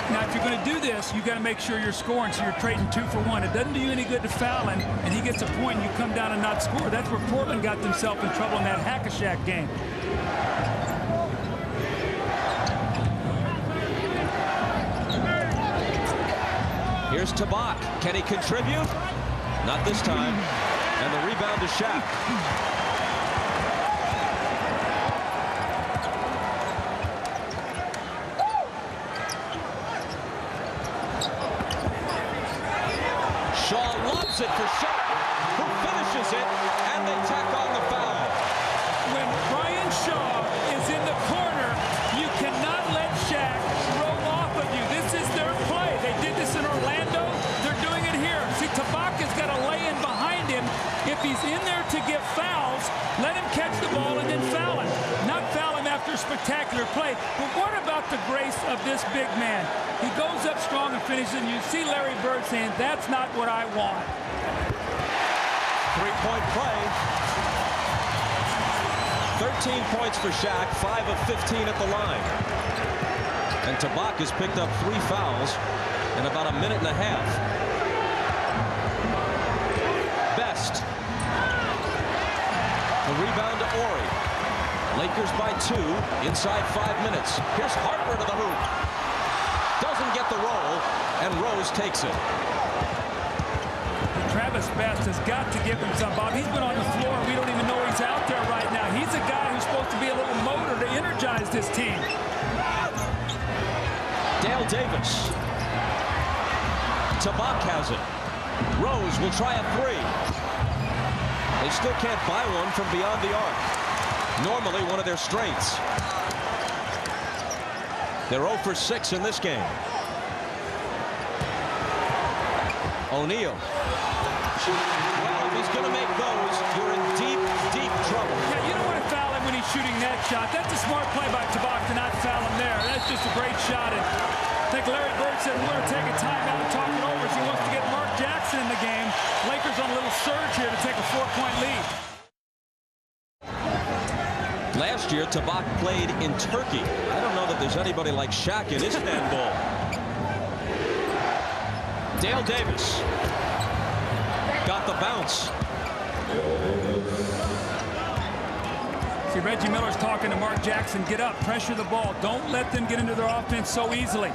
Now, if you're going to do this, you got to make sure you're scoring, so you're trading 2 for 1. It doesn't do you any good to foul him, and he gets a point, and you come down and not score. That's where Portland got themselves in trouble in that Hack-a-Shack game. Here's Tabak. Can he contribute? Not this time. And the rebound to Shaq. It for Shaq, who finishes it, and they tack on the foul. When Brian Shaw is in the corner, you cannot let Shaq roll off of you. This is their play. They did this in Orlando. They're doing it here. See, Tabak has got to lay in behind him. If he's in there to get fouls, let him catch the ball and then foul him. Not foul him after a spectacular play. But what about the grace of this big man? He goes up strong and finishes, and you see Larry Bird saying, that's not what I want. Three-point play. 13 points for Shaq, 5 of 15 at the line. And Tabak has picked up 3 fouls in about a minute and a half. Best. The rebound to Horry. Lakers by 2 inside 5 minutes. Here's Harper to the hoop. Doesn't get the roll, and Rose takes it. Travis Best has got to give him some, Bob. He's been on the floor. We don't even know he's out there right now. He's a guy who's supposed to be a little motor to energize this team. Dale Davis. Tabak has it. Rose will try a 3. They still can't buy one from beyond the arc. Normally one of their strengths. They're 0 for 6 in this game. O'Neal. Well, if he's going to make those, you're in deep, deep trouble. Yeah, you don't want to foul him when he's shooting that shot. That's a smart play by Tabak to not foul him there. That's just a great shot. And I think Larry Bird said we're going to take a timeout and talk it over as he wants to get Mark Jackson in the game. Lakers on a little surge here to take a 4-point lead. Last year, Tabak played in Turkey. I don't know that there's anybody like Shaq in Istanbul. Dale Davis got the bounce. See, Reggie Miller's talking to Mark Jackson. Get up, pressure the ball. Don't let them get into their offense so easily.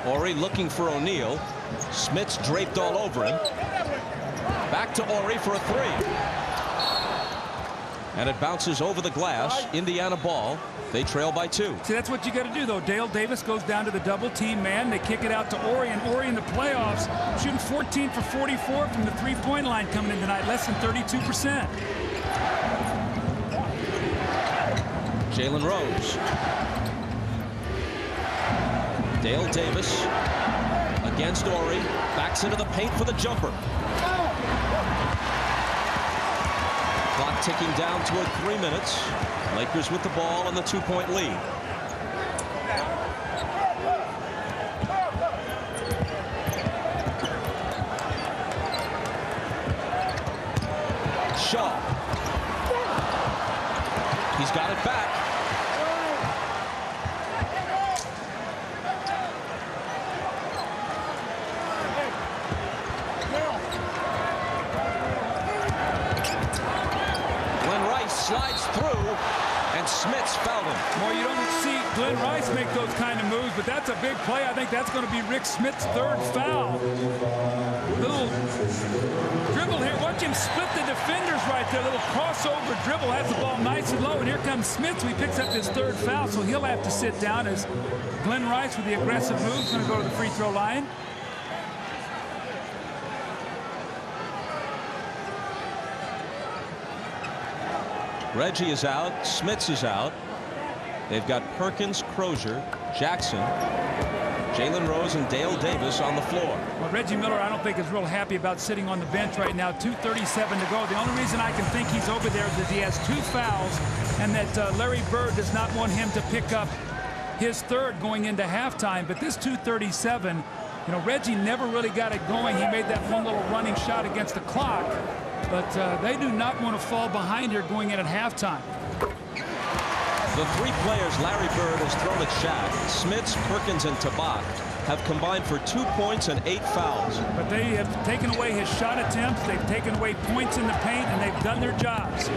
Horry looking for O'Neal. Smits draped all over him. Back to Horry for a three. And it bounces over the glass. Indiana ball. They trail by 2. See, that's what you got to do, though. Dale Davis goes down to the double team man. They kick it out to Horry, and Horry in the playoffs shooting 14 for 44 from the three-point line coming in tonight, less than 32%. Jalen Rose. Dale Davis against Horry. Backs into the paint for the jumper. Clock ticking down toward 3 minutes. Lakers with the ball and the 2-point lead. Shaw. He's got it back. Slides through, and Smits fouled him. Well, you don't see Glen Rice make those kind of moves, but that's a big play. I think that's going to be Rick Smits' 3rd foul. Little dribble here. Watch him split the defenders right there. Little crossover dribble. Has the ball nice and low, and here comes Smits. He picks up his 3rd foul, so he'll have to sit down as Glen Rice with the aggressive move is going to go to the free throw line. Reggie is out. Smits is out. They've got Perkins, Croshere, Jackson, Jalen Rose, and Dale Davis on the floor. Well, Reggie Miller, I don't think is real happy about sitting on the bench right now. 2:37 to go. The only reason I can think he's over there is that he has 2 fouls, and that Larry Bird does not want him to pick up his 3rd going into halftime. But this 2:37, you know, Reggie never really got it going. He made that one little running shot against the clock. But they do not want to fall behind here going in at halftime. The 3 players Larry Bird has thrown at Shaq, Smits, Perkins, and Tabak, have combined for 2 points and 8 fouls. But they have taken away his shot attempts. They've taken away points in the paint, and they've done their jobs.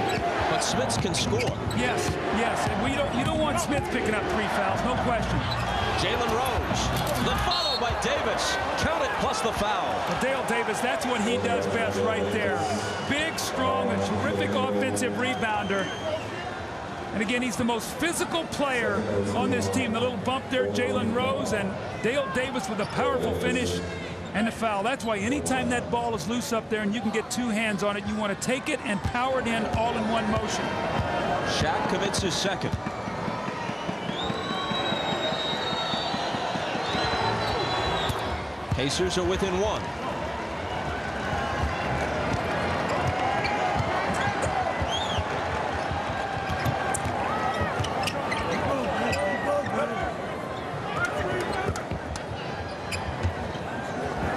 But Smits can score. Yes, yes. And you don't want Smits picking up 3 fouls, no question. Jalen Rose. The follow by Davis. Count it plus the foul. Well, Dale Davis, that's what he does best right there. Big, strong, a terrific offensive rebounder. And again, he's the most physical player on this team. The little bump there, Jalen Rose, and Dale Davis with a powerful finish and the foul. That's why anytime that ball is loose up there and you can get 2 hands on it, you want to take it and power it in all in one motion. Shaq commits his 2nd. Pacers are within 1.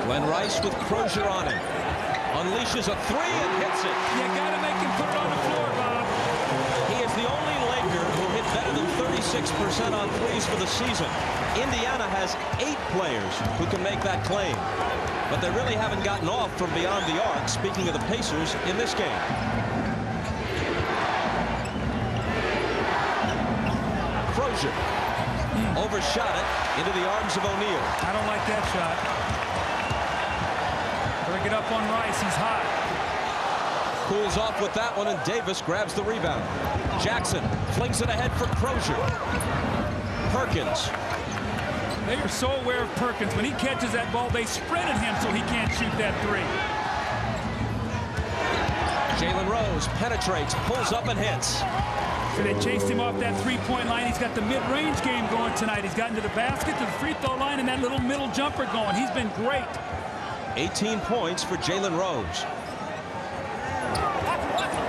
Glen Rice with Croshere on him. Unleashes a 3 and hits it. You got to make him put it on the floor, Bob. He is the only Laker who hit better than 36% on threes for the season. Indiana has 8 players who can make that claim. But they really haven't gotten off from beyond the arc, speaking of the Pacers, in this game. Croshere overshot it into the arms of O'Neal. I don't like that shot. Better get up on Rice. He's hot. Cools off with that one, and Davis grabs the rebound. Jackson flings it ahead for Croshere. Perkins. They are so aware of Perkins. When he catches that ball, they spread at him so he can't shoot that 3. Jalen Rose penetrates, pulls up, and hits. So they chased him off that 3-point line. He's got the mid-range game going tonight. He's gotten to the basket, to the free throw line, and that little middle jumper going. He's been great. 18 points for Jalen Rose.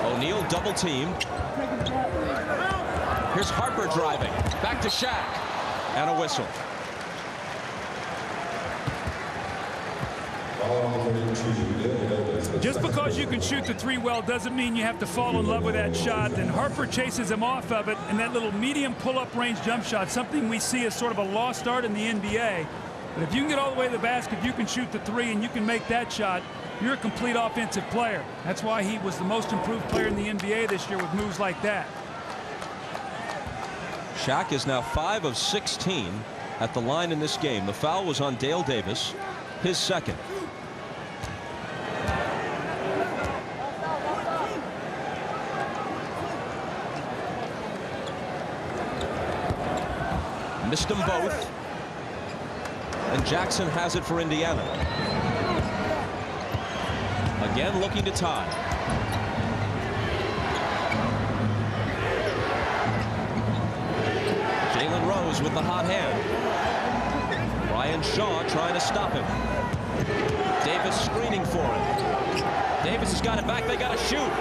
O'Neal double team. Here's Harper driving. Back to Shaq. And a whistle. Just because you can shoot the 3 well doesn't mean you have to fall in love with that shot. And Harper chases him off of it, and that little medium pull-up range jump shot, something we see as sort of a lost art in the NBA. But if you can get all the way to the basket, you can shoot the 3 and you can make that shot, you're a complete offensive player. That's why he was the most improved player in the NBA this year with moves like that. Shaq is now 5 of 16 at the line in this game. The foul was on Dale Davis. his second. Missed them both. And Jackson has it for Indiana. Again looking to tie. Jalen Rose with the hot hand. Ryan Shaw trying to stop him. Davis screening for him. Davis has got it back. They got to shoot.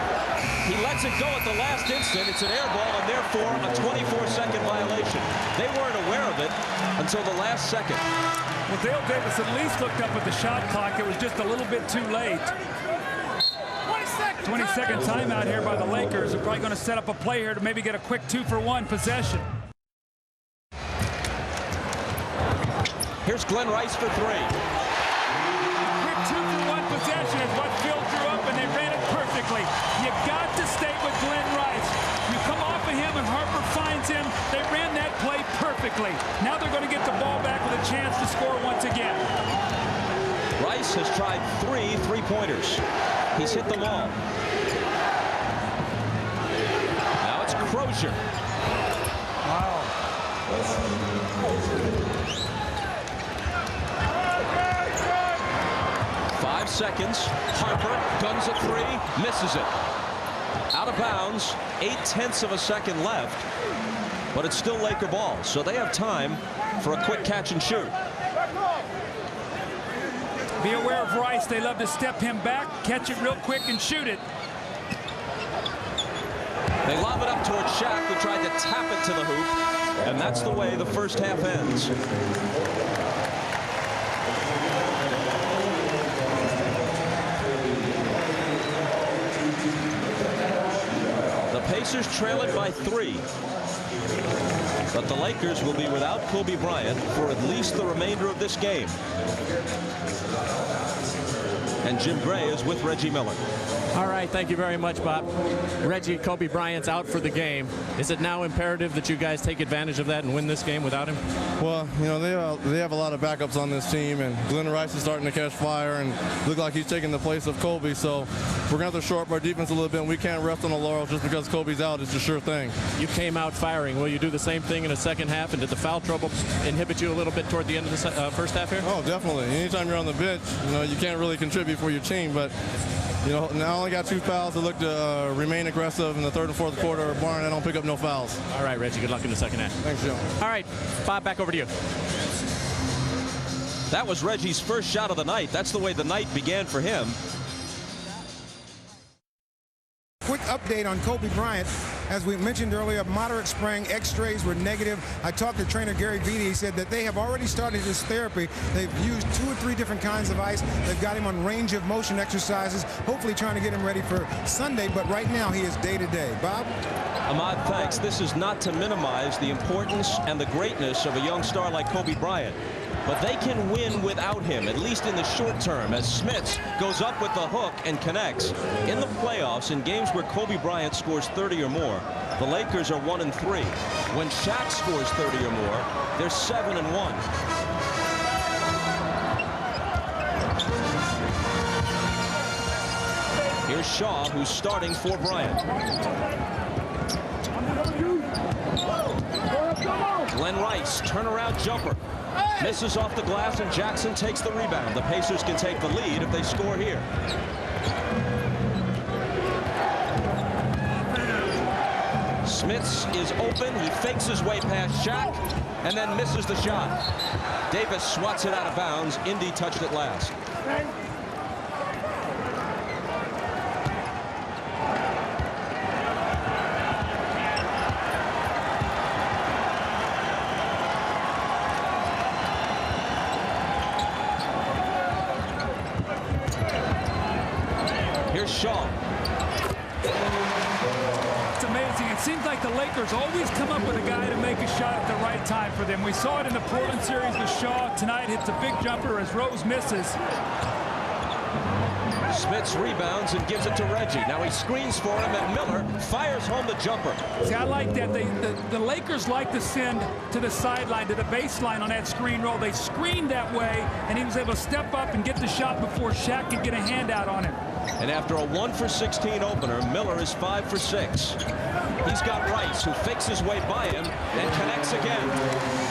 He lets it go at the last instant. It's an air ball and therefore a 24-second violation. They weren't aware of it until the last second. Well, Dale Davis at least looked up at the shot clock. It was just a little bit too late. 20-second timeout here by the Lakers. They're probably going to set up a play here to maybe get a quick 2-for-1 possession. Here's Glen Rice for three. Quick 2-for-1 possession is what Phil drew up, and they ran it perfectly. You got to stay with Glen Rice. You come off of him and Harper finds him. They ran that play perfectly. Now they're going to get the ball back with a chance to score once again. Rice has tried 3 3-pointers. He's hit them all. Now it's Croshere. Wow. 5 seconds. Harper guns a 3, misses it. Out of bounds. 0.8 of a second left. But it's still Laker ball, so they have time for a quick catch and shoot. Be aware of Rice. They love to step him back, catch it real quick, and shoot it. They lob it up towards Shaq, who tried to tap it to the hoop, and that's the way the first half ends. The Pacers trail it by 3. But the Lakers will be without Kobe Bryant for at least the remainder of this game. And Jim Gray is with Reggie Miller. All right, thank you very much, Bob. Reggie, Kobe Bryant's out for the game. Is it now imperative that you guys take advantage of that and win this game without him? Well, you know, they have a lot of backups on this team, and Glen Rice is starting to catch fire and look like he's taking the place of Kobe. So we're going to have to shore up our defense a little bit, and we can't rest on the laurels just because Kobe's out. It's a sure thing. You came out firing. Will you do the same thing in the second half? And did the foul trouble inhibit you a little bit toward the end of the first half here? Oh, definitely. Anytime you're on the bench, you know, you can't really contribute for your team, but you know, now I only got 2 fouls. I look to remain aggressive in the third and fourth quarter. Barring I don't pick up no fouls. All right, Reggie, good luck in the second half. Thanks, Joe. All right, Bob, back over to you. That was Reggie's first shot of the night. That's the way the night began for him. Quick update on Kobe Bryant. As we mentioned earlier, moderate sprain, x-rays were negative. I talked to trainer Gary Vitti. He said that they have already started his therapy. They've used 2 or 3 different kinds of ice. They've got him on range of motion exercises, hopefully trying to get him ready for Sunday. But right now, he is day-to-day. Bob? Ahmad, thanks. This is not to minimize the importance and the greatness of a young star like Kobe Bryant. But they can win without him, at least in the short term, as Smits goes up with the hook and connects. In the playoffs, in games where Kobe Bryant scores 30 or more, the Lakers are 1-3. When Shaq scores 30 or more, they're 7-1. Here's Shaw, who's starting for Bryant. Glen Rice, turnaround jumper. Misses off the glass, and Jackson takes the rebound. The Pacers can take the lead if they score here. Smits is open. He fakes his way past Shaq and then misses the shot. Davis swats it out of bounds. Indy touched it last. Here's Shaw. It's amazing. It seems like the Lakers always come up with a guy to make a shot at the right time for them. We saw it in the Portland series with Shaw. Tonight hits a big jumper as Rose misses. Smits rebounds and gives it to Reggie. Now he screens for him, and Miller fires home the jumper. See, I like that. The Lakers like to send to the sideline, to the baseline on that screen roll. They screened that way, and he was able to step up and get the shot before Shaq could get a handout on him. And after a 1-for-16 opener, Miller is 5 for 6. He's got Rice, who fakes his way by him and connects again.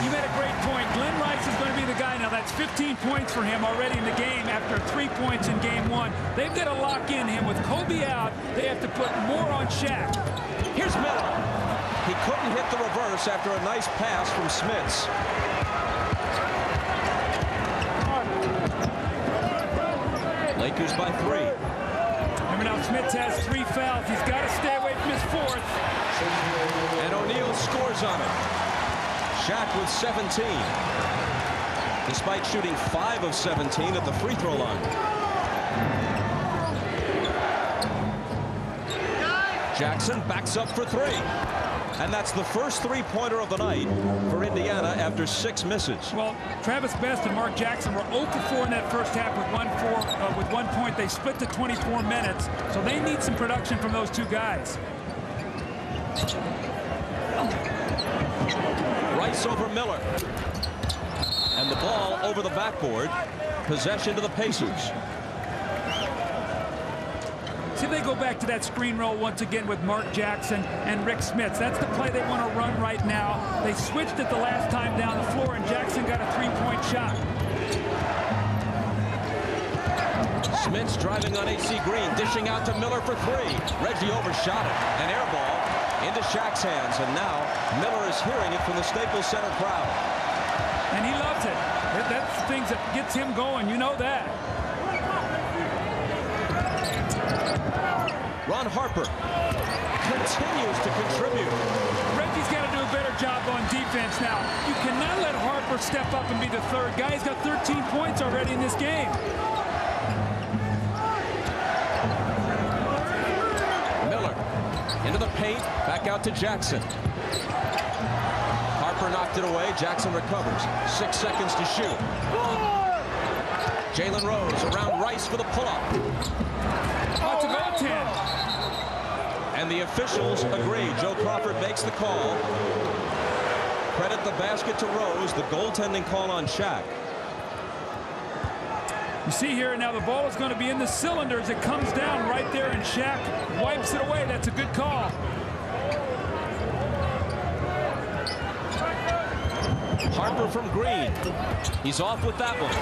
You made a great point. Glen Rice is going to be the guy now. That's 15 points for him already in the game after 3 points in game 1. They've got to lock in him. With Kobe out, they have to put more on Shaq. Here's Miller. He couldn't hit the reverse after a nice pass from Smits. Lakers by 3. Remember now, Smits has 3 fouls. He's got to stay away from his 4th. And O'Neal scores on it. Shaq with 17. Despite shooting 5 of 17 at the free throw line. Jackson backs up for 3. And that's the first 3-pointer of the night for Indiana after 6 misses. Well, Travis Best and Mark Jackson were 0 for 4 in that first half with 1 point. They split to 24 minutes, so they need some production from those 2 guys. Rice over Miller. And the ball over the backboard. Possession to the Pacers. See if they go back to that screen roll once again with Mark Jackson and Rick Smits. That's the play they want to run right now. They switched it the last time down the floor, and Jackson got a 3-point shot. Smits driving on AC Green, dishing out to Miller for 3. Reggie overshot it. An air ball into Shaq's hands, and now Miller is hearing it from the Staples Center crowd. And he loves it. That's the things that gets him going. You know that. Ron Harper continues to contribute. Reggie's got to do a better job on defense now. You cannot let Harper step up and be the 3rd guy. He's got 13 points already in this game. Miller into the paint, back out to Jackson. Harper knocked it away. Jackson recovers. 6 seconds to shoot. Jalen Rose around Rice for the pull-up. Oh, it's a goaltend. And the officials agree. Joe Crawford makes the call. Credit the basket to Rose. The goaltending call on Shaq. You see here now the ball is going to be in the cylinder as it comes down right there, and Shaq wipes it away. That's a good call. Harper from Green. He's off with that one.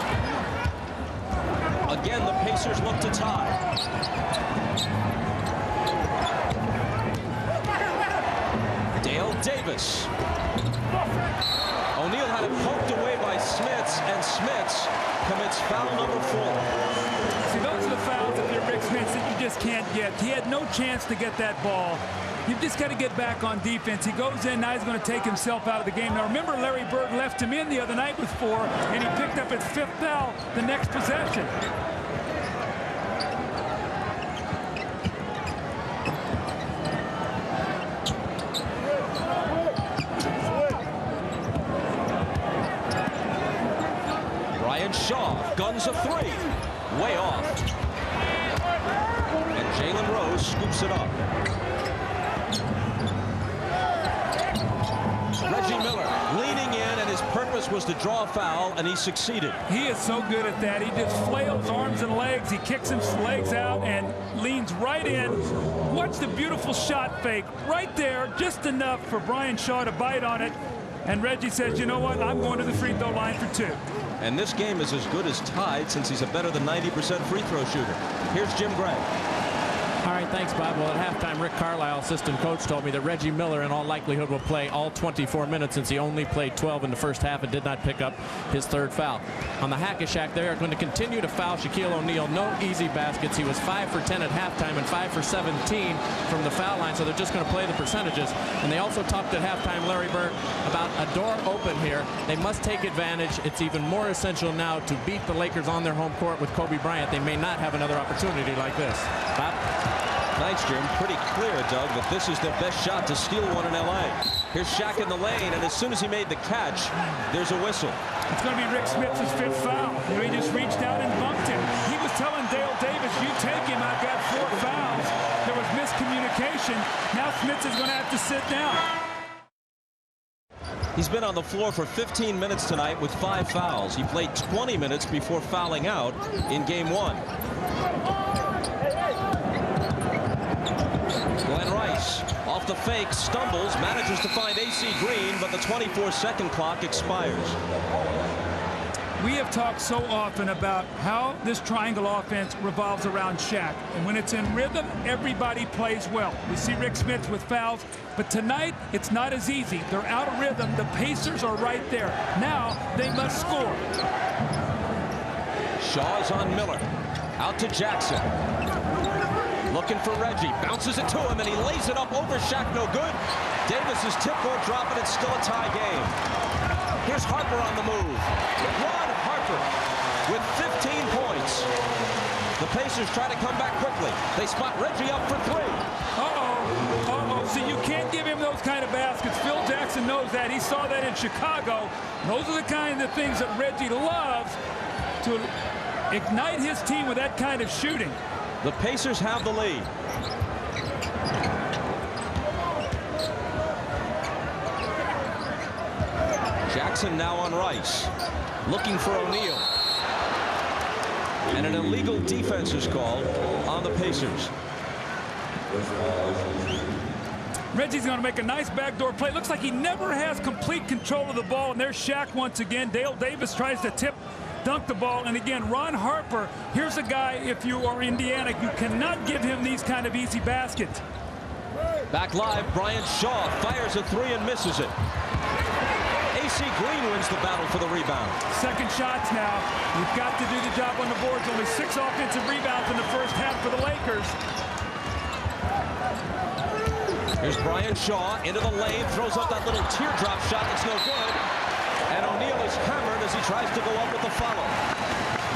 Again, the Pacers look to tie. Dale Davis. O'Neal had it poked away by Smits, and Smits commits foul number 4. See, those are the fouls if you're Rick Smits that you just can't get. He had no chance to get that ball. You've just got to get back on defense. He goes in, now he's going to take himself out of the game. Now remember, Larry Bird left him in the other night with 4, and he picked up his 5th foul the next possession. Bryant Shaw guns a 3. Way off. And Jalen Rose scoops it up. Reggie Miller leaning in, and his purpose was to draw a foul, and he succeeded. He is so good at that. He just flails arms and legs. He kicks his legs out and leans right in. Watch the beautiful shot fake right there, just enough for Bryant Shaw to bite on it. And Reggie says, you know what, I'm going to the free throw line for 2. And this game is as good as tied since he's a better than 90% free throw shooter. Here's Jim Gray. All right, thanks, Bob. Well, at halftime, Rick Carlisle, assistant coach, told me that Reggie Miller, in all likelihood, will play all 24 minutes since he only played 12 in the first half and did not pick up his 3rd foul. On the hack-a-shack, they are going to continue to foul Shaquille O'Neal. No easy baskets. He was 5 for 10 at halftime and 5 for 17 from the foul line, so they're just going to play the percentages. And they also talked at halftime, Larry Bird, about a door open here. They must take advantage. It's even more essential now to beat the Lakers on their home court with Kobe Bryant. They may not have another opportunity like this. Bob? Thanks, Jim. Pretty clear, Doug, that this is their best shot to steal one in L.A. Here's Shaq in the lane, and as soon as he made the catch, there's a whistle. It's going to be Rick Smits' 5th foul. You know, he just reached out and bumped him. He was was telling Dale Davis, you take him, I've got 4 fouls. There was miscommunication. Now Smits is going to have to sit down. He's been on the floor for 15 minutes tonight with 5 fouls. He played 20 minutes before fouling out in game 1. Glen Rice off the fake, stumbles, manages to find AC Green, but the 24-second clock expires. We have talked so often about how this triangle offense revolves around Shaq. And when it's in rhythm, everybody plays well. We see Rick Smits with fouls, but tonight it's not as easy. They're out of rhythm. The Pacers are right there. Now they must score. Shaw's on Miller. Out to Jackson. Looking for Reggie. Bounces it to him, and he lays it up over Shaq. No good. Davis's tip won't drop, and it's still a tie game. Here's Harper on the move. Harper with 15 points. The Pacers try to come back quickly. They spot Reggie up for 3. See, you can't give him those kind of baskets. Phil Jackson knows that. He saw that in Chicago. Those are the kind of things that Reggie loves, to ignite his team with that kind of shooting. The Pacers have the lead. Jackson now on Rice. Looking for O'Neal. And an illegal defense is called on the Pacers. Reggie's going to make a nice backdoor play. Looks like he never has complete control of the ball. And there's Shaq once again. Dale Davis tries to dunk the ball. And again, Ron Harper, here's a guy, if you are Indiana, you cannot give him these kind of easy baskets. Back live, Bryant Shaw fires a 3 and misses it. AC Green wins the battle for the rebound. Second shots now. You've got to do the job on the boards. Only 6 offensive rebounds in the first half for the Lakers. Here's Bryant Shaw into the lane, throws up that little teardrop shot that's no good. And O'Neal is hammered as he tries to go up with the follow.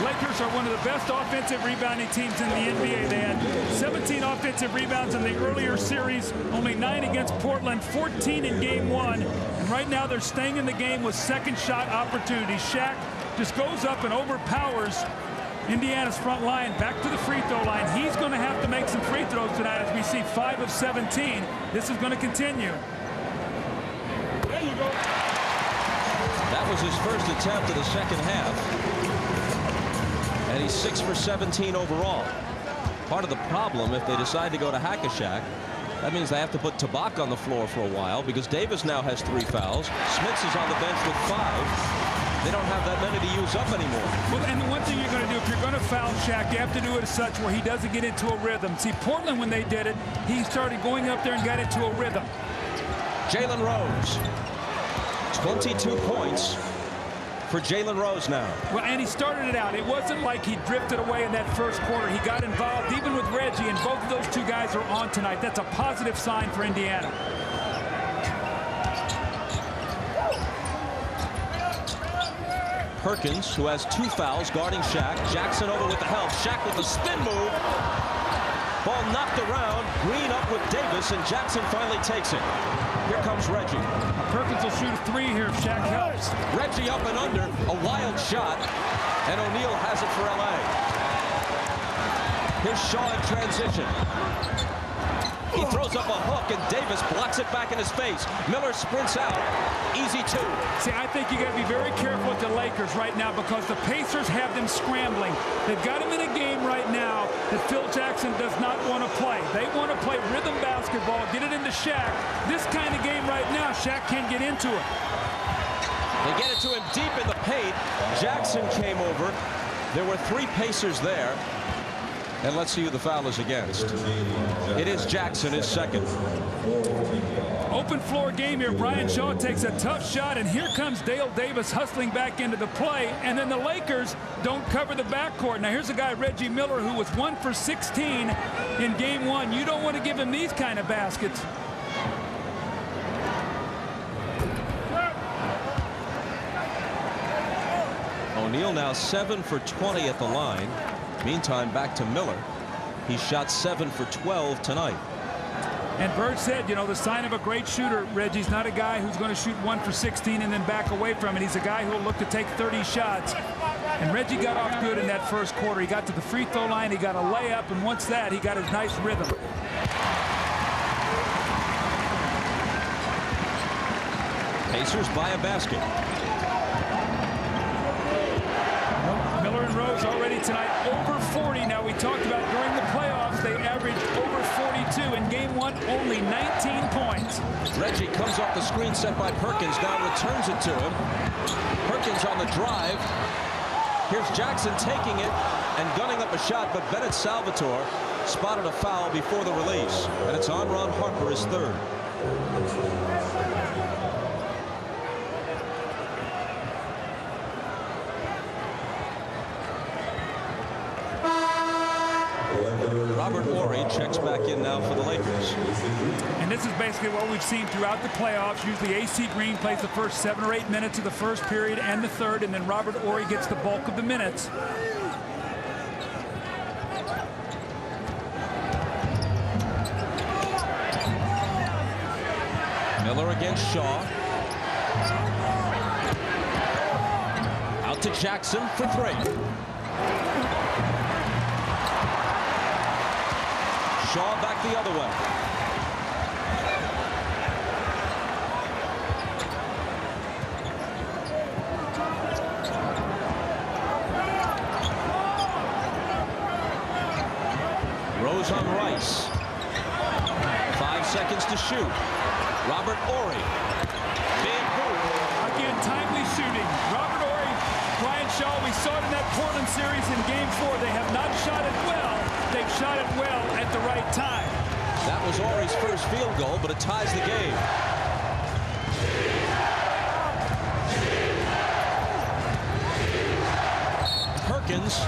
Lakers are one of the best offensive rebounding teams in the NBA. They had 17 offensive rebounds in the earlier series, only 9 against Portland, 14 in game 1. And right now they're staying in the game with second shot opportunities. Shaq just goes up and overpowers Indiana's front line. Back to the free throw line. He's going to have to make some free throws tonight as we see 5 of 17. This is going to continue. There you go. That was his first attempt of the second half. And he's 6 for 17 overall. Part of the problem, if they decide to go to Hack-a-Shaq, that means they have to put Tabak on the floor for a while, because Davis now has 3 fouls. Smits is on the bench with 5. They don't have that many to use up anymore. Well, and the one thing you're going to do, if you're going to foul Shaq, you have to do it as such where he doesn't get into a rhythm. See, Portland, when they did it, he started going up there and got into a rhythm. Jalen Rose. 22 points for Jalen Rose now. Well, and he started it out. It wasn't like he drifted away in that first quarter. He got involved even with Reggie, and both of those 2 guys are on tonight. That's a positive sign for Indiana. Perkins, who has 2 fouls, guarding Shaq. Jackson over with the help. Shaq with the spin move. Ball knocked around. Green up with Davis, and Jackson finally takes it. Here comes Reggie. Perkins will shoot a 3 here if Shaq helps. Reggie up and under, a wild shot, and O'Neal has it for LA. Here's Shaw in transition. He throws up a hook, and Davis blocks it back in his face. Miller sprints out. Easy 2. See, I think you got to be very careful with the Lakers right now, because the Pacers have them scrambling. They've got them in a game right now that Phil Jackson does not want to play. They want to play rhythm basketball, get it into Shaq. This kind of game right now, Shaq can't get into it. They get it to him deep in the paint. Jackson came over. There were 3 Pacers there. And let's see who the foul is against. It is Jackson, his second. Open floor game here. Bryant Shaw takes a tough shot, and here comes Dale Davis hustling back into the play. And then the Lakers don't cover the backcourt. Now here's a guy, Reggie Miller, who was 1 for 16 in game 1. You don't want to give him these kind of baskets. O'Neal now 7 for 20 at the line. Meantime, back to Miller. He shot 7 for 12 tonight. And Bird said, you know, the sign of a great shooter, Reggie's not a guy who's going to shoot 1 for 16 and then back away from it. He's a guy who will look to take 30 shots. And Reggie got off good in that first quarter. He got to the free throw line, he got a layup, and once that, he got his nice rhythm. Pacers by a basket. Miller and Rose already tonight over 40. Now, we talked about during the playoffs, they averaged over 42. In game one, only 19 points. Reggie comes off the screen set by Perkins, now returns it to him. Perkins on the drive. Here's Jackson taking it and gunning up a shot, but Bennett Salvatore spotted a foul before the release. And it's on Ron Harper, his third. Robert Horry checks back in now for the Lakers. And this is basically what we've seen throughout the playoffs. Usually AC Green plays the first 7 or 8 minutes of the first period and the third, and then Robert Horry gets the bulk of the minutes. Miller against Shaw. Out to Jackson for 3. Shaw back the other way. Rose on Rice. 5 seconds to shoot. Robert Horry. Big move. Again, timely shooting. Robert Horry, Bryant Shaw, we saw it in that Portland series in game 4. They have not shot it well. They've shot it well at the right time. That was Horry's first field goal, but it ties the game. Perkins.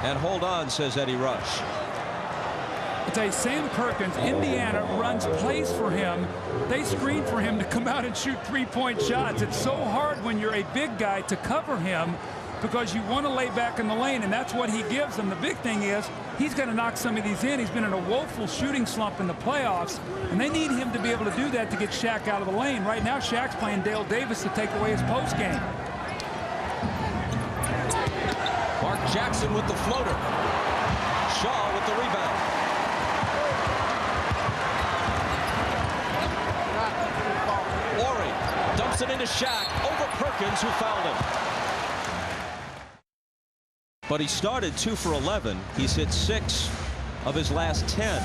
And hold on, says Eddie Rush. I'll tell you, Sam Perkins, Indiana runs plays for him. They screen for him to come out and shoot 3-point shots. It's so hard when you're a big guy to cover him because you want to lay back in the lane, and that's what he gives them. The big thing is he's going to knock some of these in. He's been in a woeful shooting slump in the playoffs, and they need him to be able to do that to get Shaq out of the lane. Right now, Shaq's playing Dale Davis to take away his post game. Mark Jackson with the floater. Shaw with the rebound. Horry dumps it into Shaq over Perkins, who fouled him. But he started 2 for 11. He's hit 6 of his last 10.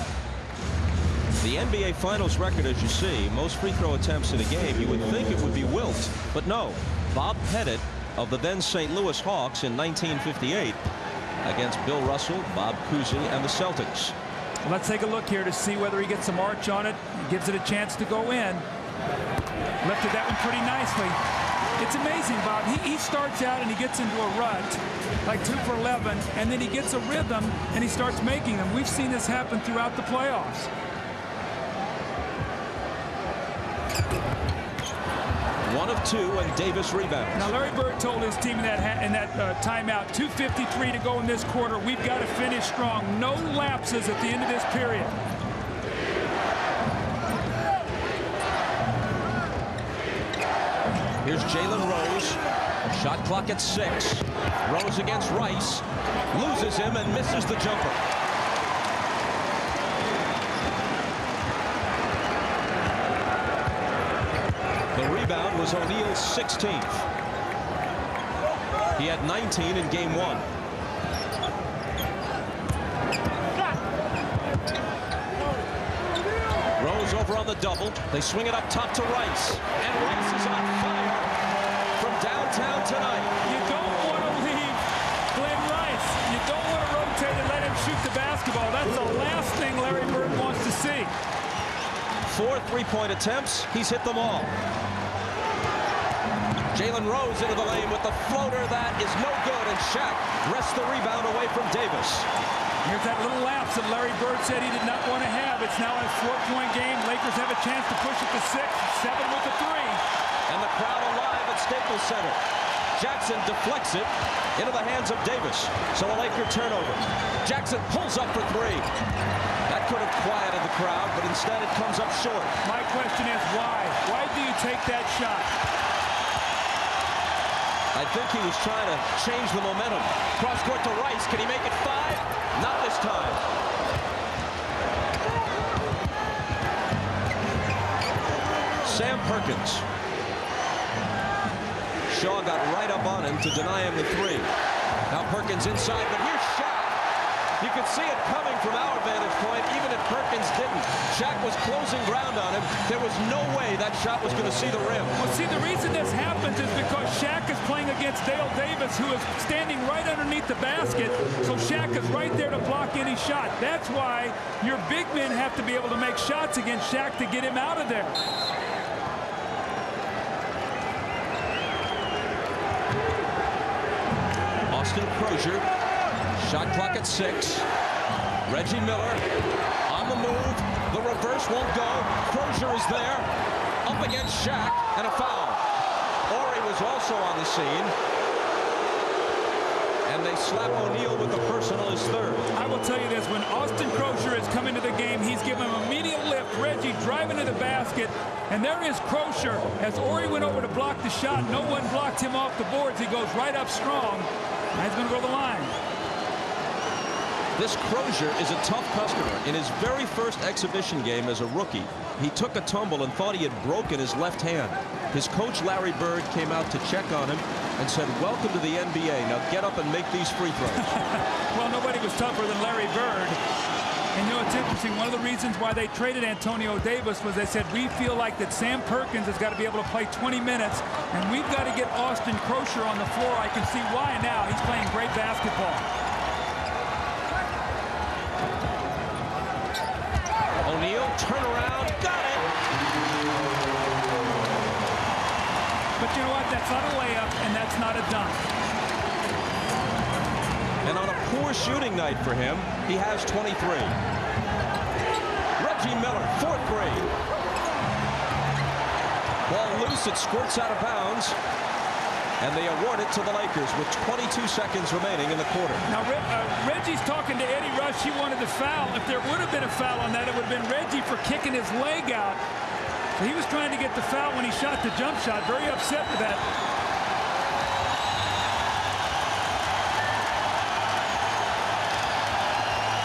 The NBA Finals record, as you see, most free throw attempts in a game, you would think it would be Wilt, but no. Bob Pettit of the then St. Louis Hawks in 1958 against Bill Russell, Bob Cousy, and the Celtics. Let's take a look here to see whether he gets some arch on it. He gives it a chance to go in. Lifted that one pretty nicely. It's amazing, Bob. He starts out and he gets into a rut, like 2 for 11, and then he gets a rhythm and he starts making them. We've seen this happen throughout the playoffs. One of 2, and Davis rebounds. Now, Larry Bird told his team in that timeout, 2:53 to go in this quarter. We've got to finish strong. No lapses at the end of this period. Here's Jalen Rose. Shot clock at 6. Rose against Rice. Loses him and misses the jumper. The rebound was O'Neal's 16th. He had 19 in game 1. Rose over on the double. They swing it up top to Rice. And Rice is on fire from downtown tonight. You don't want to leave Glen Rice. You don't want to rotate and let him shoot the basketball. That's the last thing Larry Bird wants to see. 4 3-point attempts. He's hit them all. Jalen Rose into the lane with the floater. That is no good, and Shaq wrests the rebound away from Davis. Here's that little lapse that Larry Bird said he did not want to have. It's now a 4-point game. Lakers have a chance to push it to 6, 7 with the 3. And the crowd alive at Staples Center. Jackson deflects it into the hands of Davis. So a Laker turnover. Jackson pulls up for 3. That could have quieted the crowd, but instead it comes up short. My question is why? Why do you take that shot? I think he was trying to change the momentum. Cross court to Rice. Can he make it 5? Not this time. Sam Perkins. Shaw got right up on him to deny him the 3. Now Perkins inside, but here's Shaq. You could see it coming from our vantage point, even if Perkins didn't. Shaq was closing ground on him. There was no way that shot was going to see the rim. Well, see, the reason this happens is because Shaq is playing against Dale Davis, who is standing right underneath the basket. So Shaq is right there to block any shot. That's why your big men have to be able to make shots against Shaq to get him out of there. Austin Croshere, shot clock at 6. Reggie Miller on the move. The reverse won't go. Croshere is there, up against Shaq, and a foul. Horry was also on the scene, and they slap O'Neal with the personal, his 3rd. I will tell you this, when Austin Croshere has come into the game, he's given him immediate lift. Reggie driving to the basket, and there is Croshere. As Horry went over to block the shot, no one blocked him off the boards. He goes right up strong. Now he's going to go to the line. This Croshere is a tough customer. In his very first exhibition game as a rookie, he took a tumble and thought he had broken his left hand. His coach, Larry Bird, came out to check on him and said, "Welcome to the NBA. Now get up and make these free throws." Well, nobody was tougher than Larry Bird. And you know, it's interesting. One of the reasons why they traded Antonio Davis was they said, we feel like that Sam Perkins has got to be able to play 20 minutes, and we've got to get Austin Croshere on the floor. I can see why now. He's playing great basketball. O'Neal, turn around, got it. But you know what? That's not a layup, and that's not a dunk. And on a poor shooting night for him, he has 23. Reggie Miller, 4-3. Ball loose, it squirts out of bounds. And they award it to the Lakers with 22 seconds remaining in the quarter. Now, Reggie's talking to Eddie Rush. He wanted the foul. If there would have been a foul on that, it would have been Reggie for kicking his leg out. So he was trying to get the foul when he shot the jump shot. Very upset with that.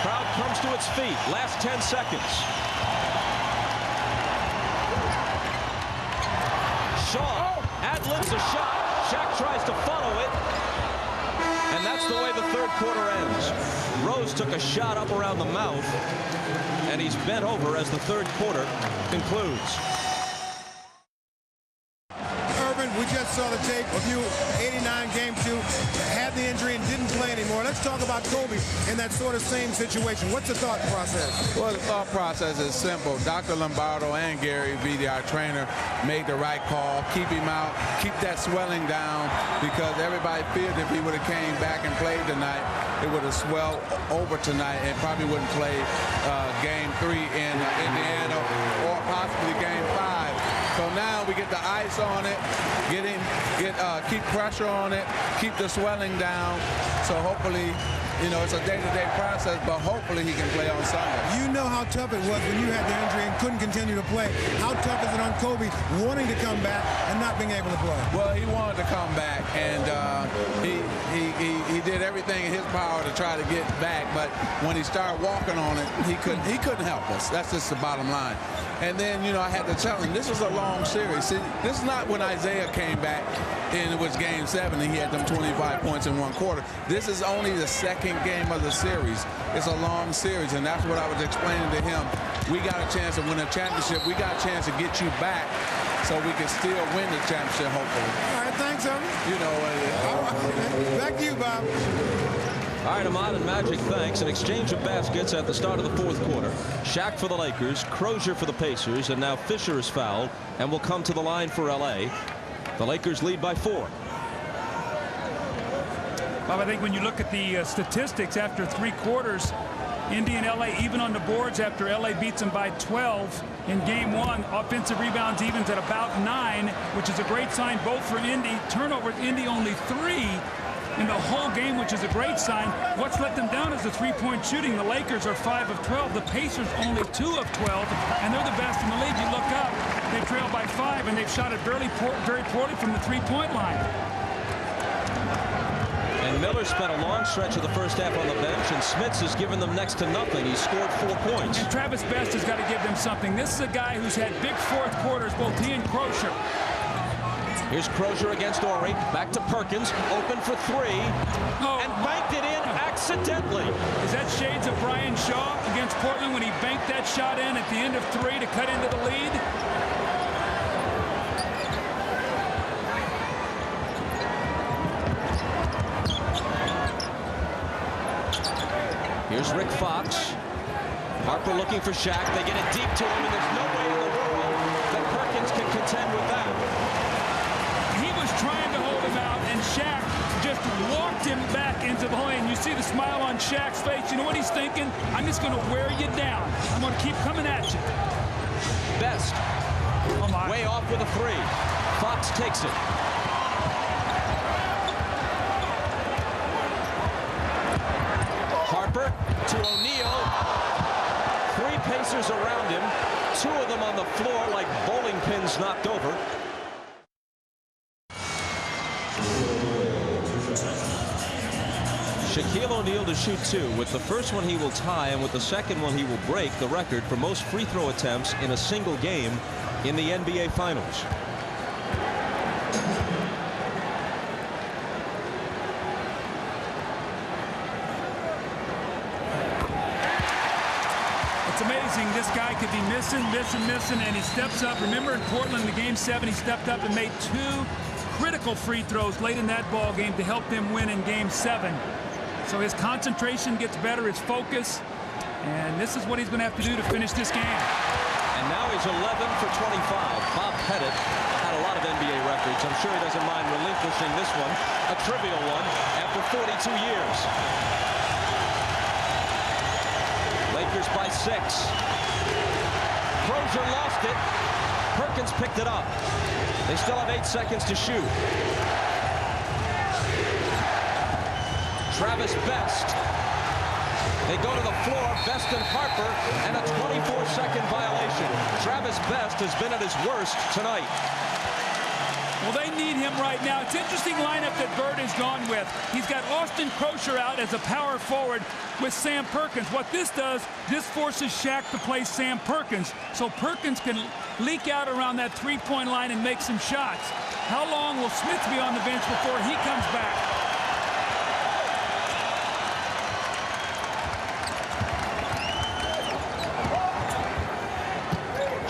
Crowd comes to its feet. Last 10 seconds. Shaw ad-libs a shot. Shaq tries to follow it, and that's the way the 3rd quarter ends. Rose took a shot up around the mouth, and he's bent over as the 3rd quarter concludes. We just saw the tape of you, 89 Game 2, had the injury and didn't play anymore. Let's talk about Kobe in that sort of same situation. What's the thought process? Well, the thought process is simple. Dr. Lombardo and Gary Vee, our trainer, made the right call. Keep him out. Keep that swelling down, because everybody feared if he would have came back and played tonight, it would have swelled over tonight and probably wouldn't play Game 3 in Indiana or possibly Game 5. So now we get the ice on it, keep pressure on it, keep the swelling down. So hopefully, you know, it's a day-to-day process, but hopefully he can play on Sunday. You know how tough it was when you had the injury and couldn't continue to play. How tough is it on Kobe wanting to come back and not being able to play? Well, he wanted to come back, and he did everything in his power to try to get back. But when he started walking on it, he couldn't help us. That's just the bottom line. And then, you know, I had to tell him, this is a long series. See, this is not when Isaiah came back and it was Game 7 and he had them 25 points in 1 quarter. This is only the 2nd game of the series. It's a long series, and that's what I was explaining to him. We got a chance to win a championship. We got a chance to get you back so we can still win the championship, hopefully. All right, thanks, Evan. You know, all right. Back to you, Bob. All right, Ahmad and Magic, thanks. An exchange of baskets at the start of the 4th quarter. Shaq for the Lakers, Croshere for the Pacers, and now Fisher is fouled and will come to the line for L.A. The Lakers lead by 4. Bob, I think when you look at the statistics after 3 quarters, Indy and L.A. even on the boards after L.A. beats them by 12 in Game 1. Offensive rebounds evens at about 9, which is a great sign both for Indy. Turnovers, Indy only 3 in the whole game, which is a great sign. What's let them down is the 3-point shooting. The Lakers are 5 of 12. The Pacers only 2 of 12, and they're the best in the league. You look up, they trail by 5, and they've shot it very poorly from the 3-point line. Miller spent a long stretch of the first half on the bench, and Smits has given them next to nothing. He scored 4 points. And Travis Best has got to give them something. This is a guy who's had big fourth quarters, both he and Croshere. Here's Croshere against Horry. Back to Perkins. Open for 3. And banked it in accidentally. Is that shades of Brian Shaw against Portland when he banked that shot in at the end of 3 to cut into the lead? Here's Rick Fox. Harper looking for Shaq. They get it deep to him, and there's no way in the world that Perkins can contend with that. He was trying to hold him out, and Shaq just walked him back into the lane. You see the smile on Shaq's face. You know what he's thinking? I'm just going to wear you down. I'm going to keep coming at you. Best. Way off with a 3. Fox takes it. Harper to O'Neal. 3 Pacers around him. 2 of them on the floor like bowling pins knocked over. Shaquille O'Neal to shoot 2. With the first one he will tie, and with the second one he will break the record for most free throw attempts in a single game in the NBA Finals. It's amazing. This guy could be missing, and he steps up. Remember in Portland in the Game 7, he stepped up and made 2 critical free throws late in that ball game to help them win in Game 7. So his concentration gets better, his focus, and this is what he's going to have to do to finish this game. And now he's 11 for 25. Bob Pettit had a lot of NBA records. I'm sure he doesn't mind relinquishing this one, a trivial one, after 42 years. Lakers by 6. Croshere lost it. Perkins picked it up. They still have 8 seconds to shoot. Travis Best. They go to the floor. Best and Harper, and a 24-second violation. Travis Best has been at his worst tonight. Well, they need him right now. It's an interesting lineup that Bird has gone with. He's got Austin Croshere out as a power forward with Sam Perkins. What this does, this forces Shaq to play Sam Perkins, so Perkins can leak out around that three-point line and make some shots. How long will Smits be on the bench before he comes back?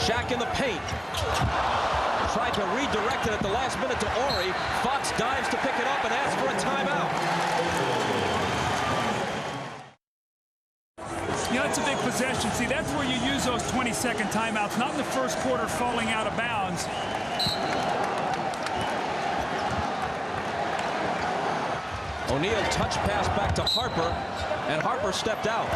Shaq in the paint. Tried to redirect it at the last minute to Horry. Fox dives to pick it up and asks for a timeout. You know, it's a big possession. See, that's where you use those 20-second timeouts, not in the first quarter falling out of bounds. O'Neal touch pass back to Harper, and Harper stepped out.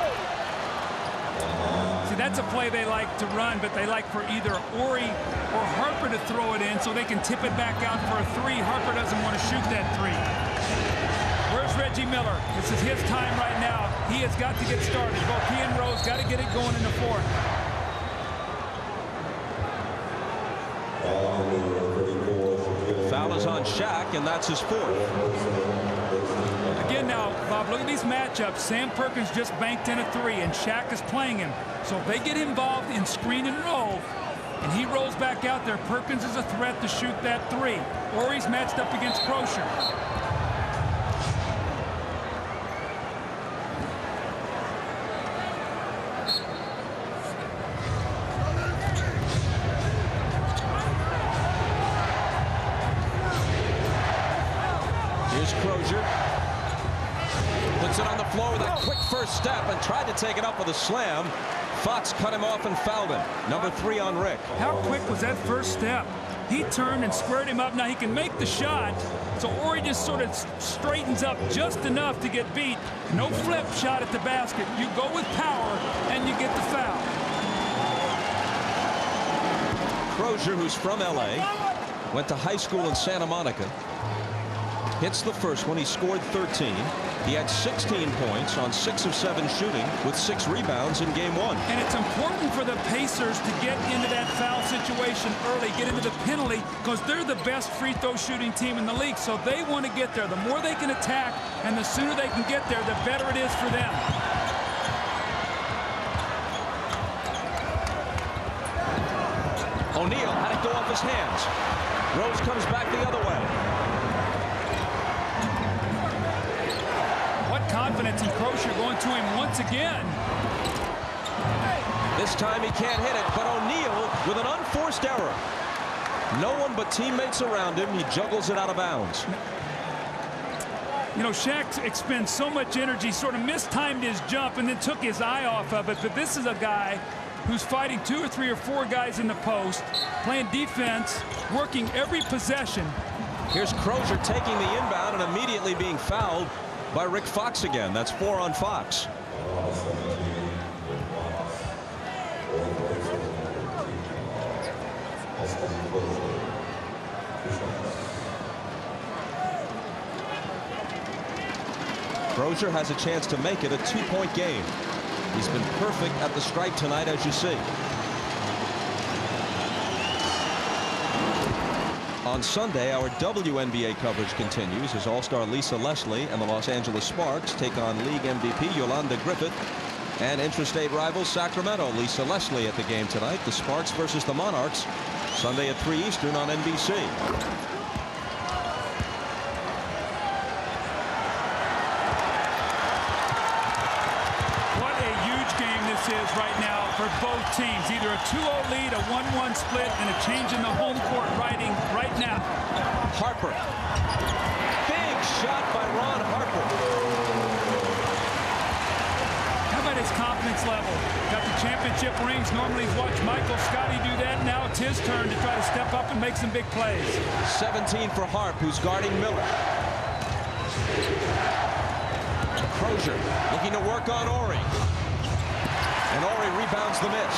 See, that's a play they like to run, but they like for either Horry or Harper to throw it in so they can tip it back out for a 3. Harper doesn't want to shoot that 3. Where's Reggie Miller? This is his time right now. He has got to get started. Both he and Rose got to get it going in the 4th. Foul is on Shaq, and that's his 4th. Again now, Bob, look at these matchups. Sam Perkins just banked in a 3, and Shaq is playing him. So if they get involved in screen and roll, and he rolls back out there, Perkins is a threat to shoot that 3. Horry's matched up against Croshere. Here's Croshere. Puts it on the floor with a quick first step and tried to take it up with a slam. Fox cut him off and fouled him. Number 3 on Rick. How quick was that first step? He turned and squared him up. Now he can make the shot. So Horry just sort of straightens up just enough to get beat. No flip shot at the basket. You go with power and you get the foul. Croshere, who's from LA, went to high school in Santa Monica. Hits the first one. He scored 13. He had 16 points on 6 of 7 shooting with 6 rebounds in game 1. And it's important for the Pacers to get into that foul situation early, get into the penalty, because they're the best free throw shooting team in the league. So they want to get there. The more they can attack and the sooner they can get there, the better it is for them. O'Neal had it go off his hands. Rose comes back the other way. What confidence in Croshere going to him once again. This time he can't hit it, but O'Neal with an unforced error. No one but teammates around him. He juggles it out of bounds. You know, Shaq expends so much energy, sort of mistimed his jump and then took his eye off of it. But this is a guy who's fighting 2 or 3 or 4 guys in the post, playing defense, working every possession. Here's Croshere taking the inbound and immediately being fouled by Rick Fox again. That's 4 on Fox. Croshere has a chance to make it a 2-point game. He's been perfect at the stripe tonight, as you see. On Sunday, our WNBA coverage continues as All-Star Lisa Leslie and the Los Angeles Sparks take on League MVP Yolanda Griffith and intrastate rival Sacramento. Lisa Leslie at the game tonight. The Sparks versus the Monarchs, Sunday at 3 Eastern on NBC. Is right now for both teams, either a 2-0 lead, a 1-1 split, and a change in the home court writing right now. Harper, big shot by Ron Harper. How about his confidence level? Got the championship rings. Normally he's watched Michael Scotty do that. Now it's his turn to try to step up and make some big plays. 17 for Harp, who's guarding Miller. Croshere looking to work on Horry. And Horry rebounds the miss.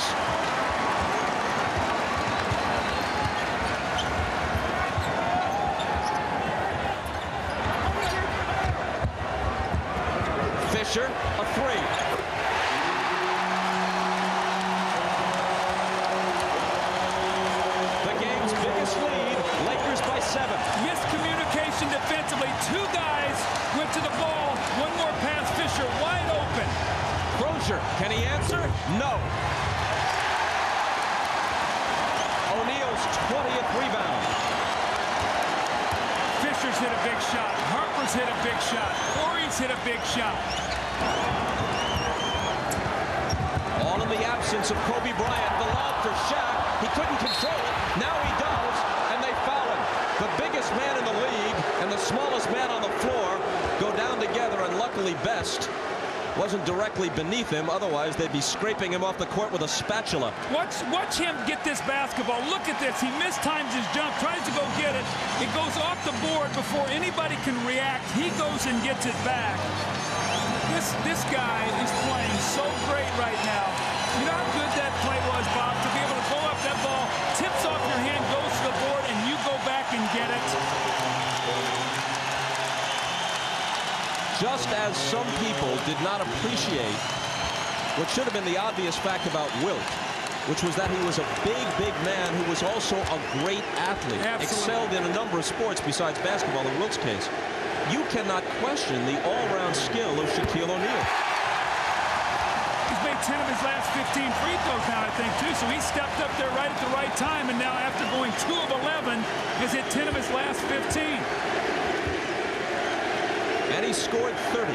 Fisher, a 3. The game's biggest lead, Lakers by 7. Miscommunication defensively. 2 guys went to the ball. One more pass, Fisher wide open. Croshere, can he answer? No. O'Neal's 20th rebound. Fisher's hit a big shot. Harper's hit a big shot. Horry's hit a big shot. All in the absence of Kobe Bryant. The lob for Shaq. He couldn't control it. Now he does, and they foul him. The biggest man in the league and the smallest man on the floor go down together, and luckily Best wasn't directly beneath him. Otherwise, they'd be scraping him off the court with a spatula. Watch him get this basketball. Look at this. He mistimes his jump, tries to go get it. It goes off the board before anybody can react. He goes and gets it back. This guy is playing so great right now. You know how good that play was, Bob, to be able to go up that ball, tips off your hand, goes to the board, and you go back and get it. Just as some people did not appreciate what should have been the obvious fact about Wilt, which was that he was a big man who was also a great athlete. Absolutely. Excelled in a number of sports besides basketball in Wilt's case. You cannot question the all-round skill of Shaquille O'Neal. He's made 10 of his last 15 free throws now, I think, too. So he stepped up there right at the right time, and now after going 2 of 11, has hit 10 of his last 15. And he scored 30.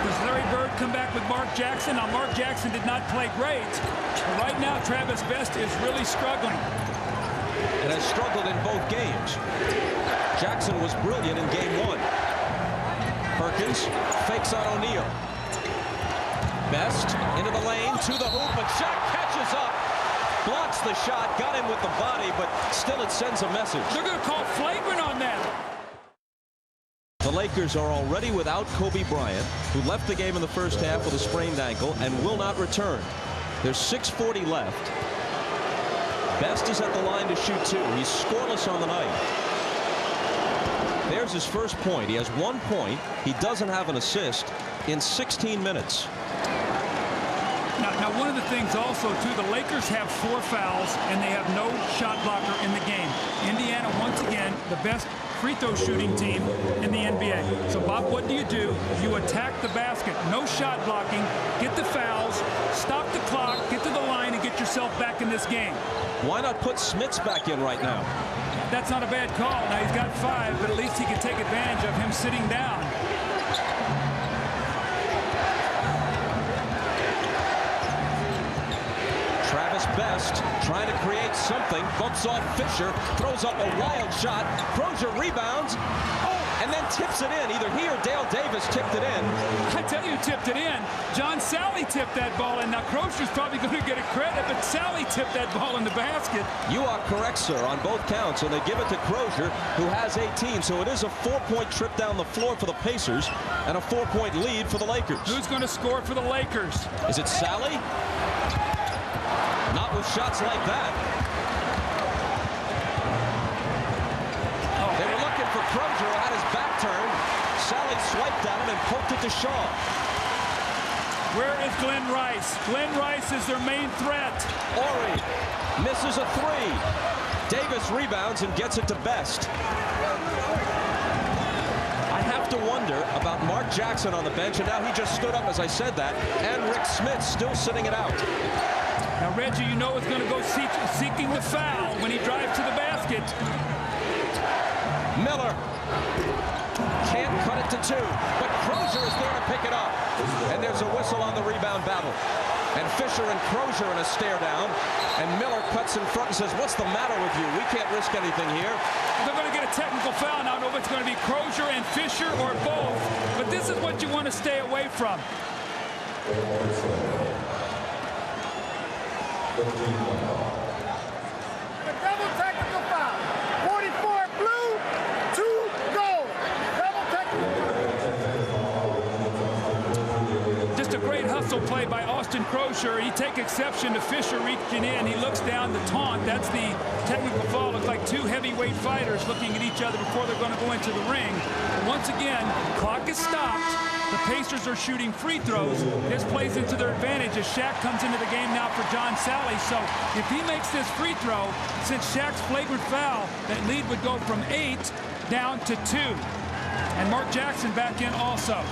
Does Larry Bird come back with Mark Jackson? Now, Mark Jackson did not play great. But right now, Travis Best is really struggling. And has struggled in both games. Jackson was brilliant in game 1. Perkins fakes on O'Neal. Best into the lane, to the hoop, but Shaq catches up. Blocks the shot, got him with the body, but still it sends a message. They're going to call flagrant on that. The Lakers are already without Kobe Bryant, who left the game in the first half with a sprained ankle and will not return. There's 6:40 left. Best is at the line to shoot 2. He's scoreless on the night. There's his first point. He has 1 point. He doesn't have an assist in 16 minutes. Now, one of the things also, too, the Lakers have 4 fouls, and they have no shot blocker in the game. Indiana, once again, the best free throw shooting team in the NBA. So, Bob, what do? You attack the basket. No shot blocking. Get the fouls. Stop the clock. Get to the line and get yourself back in this game. Why not put Smits back in right now? That's not a bad call. Now, he's got 5, but at least he can take advantage of him sitting down. Best trying to create something, bumps off Fisher, throws up a wild shot. Croshere rebounds, and then tips it in. Either he or Dale Davis tipped it in. I tell you, tipped it in. John Salley tipped that ball in. Now Croshere's probably going to get a credit, but Salley tipped that ball in the basket. You are correct, sir, on both counts, and they give it to Croshere, who has 18. So it is a 4-point trip down the floor for the Pacers and a 4-point lead for the Lakers. Who's going to score for the Lakers? Is it Salley? Not with shots like that. They were looking for Croshere, who had his back turned. Salley swiped at him and poked it to Shaw. Where is Glen Rice? Glen Rice is their main threat. Horry misses a 3. Davis rebounds and gets it to Best. I have to wonder about Mark Jackson on the bench, and now he just stood up as I said that, and Rick Smits still sitting it out. Now, Reggie, you know, is going to go seeking the foul when he drives to the basket. Miller can't cut it to 2, but Croshere is there to pick it up. And there's a whistle on the rebound battle. And Fisher and Croshere in a stare down. And Miller cuts in front and says, "What's the matter with you? We can't risk anything here." They're going to get a technical foul. Now, I don't know if it's going to be Croshere and Fisher or both. But this is what you want to stay away from. The double technical foul. 44 blue, 2 gold. Double technical. Just a great hustle play by Austin Croshere. He takes exception to Fisher reaching in. He looks down the taunt. That's the technical foul. Looks like 2 heavyweight fighters looking at each other before they're going to go into the ring. But once again, clock is stopped. The Pacers are shooting free throws. This plays into their advantage as Shaq comes into the game now for John Salley. So if he makes this free throw, since Shaq's flagrant foul, that lead would go from 8 down to 2. And Mark Jackson back in also.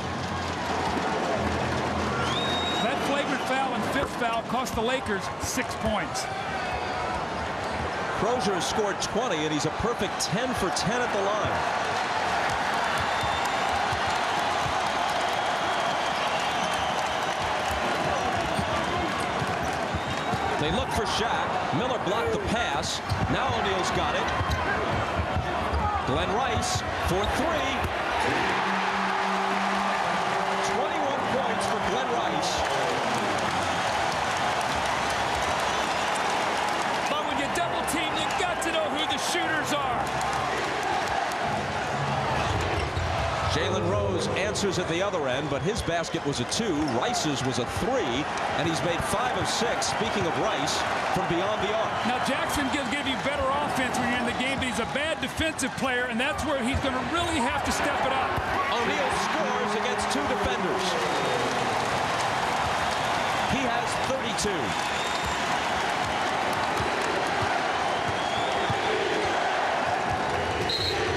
That flagrant foul and 5th foul cost the Lakers 6 points. Croshere has scored 20, and he's a perfect 10 for 10 at the line. They look for Shaq. Miller blocked the pass. Now O'Neal's got it. Glen Rice for 3. 21 points for Glen Rice. But when you double team, you got to know who the shooters are. Jalen Rose answers at the other end, but his basket was a 2. Rice's was a 3, and he's made 5 of 6, speaking of Rice, from beyond the arc. Now, Jackson gives you better offense when you're in the game, but he's a bad defensive player, and that's where he's going to really have to step it up. O'Neal scores against 2 defenders. He has 32.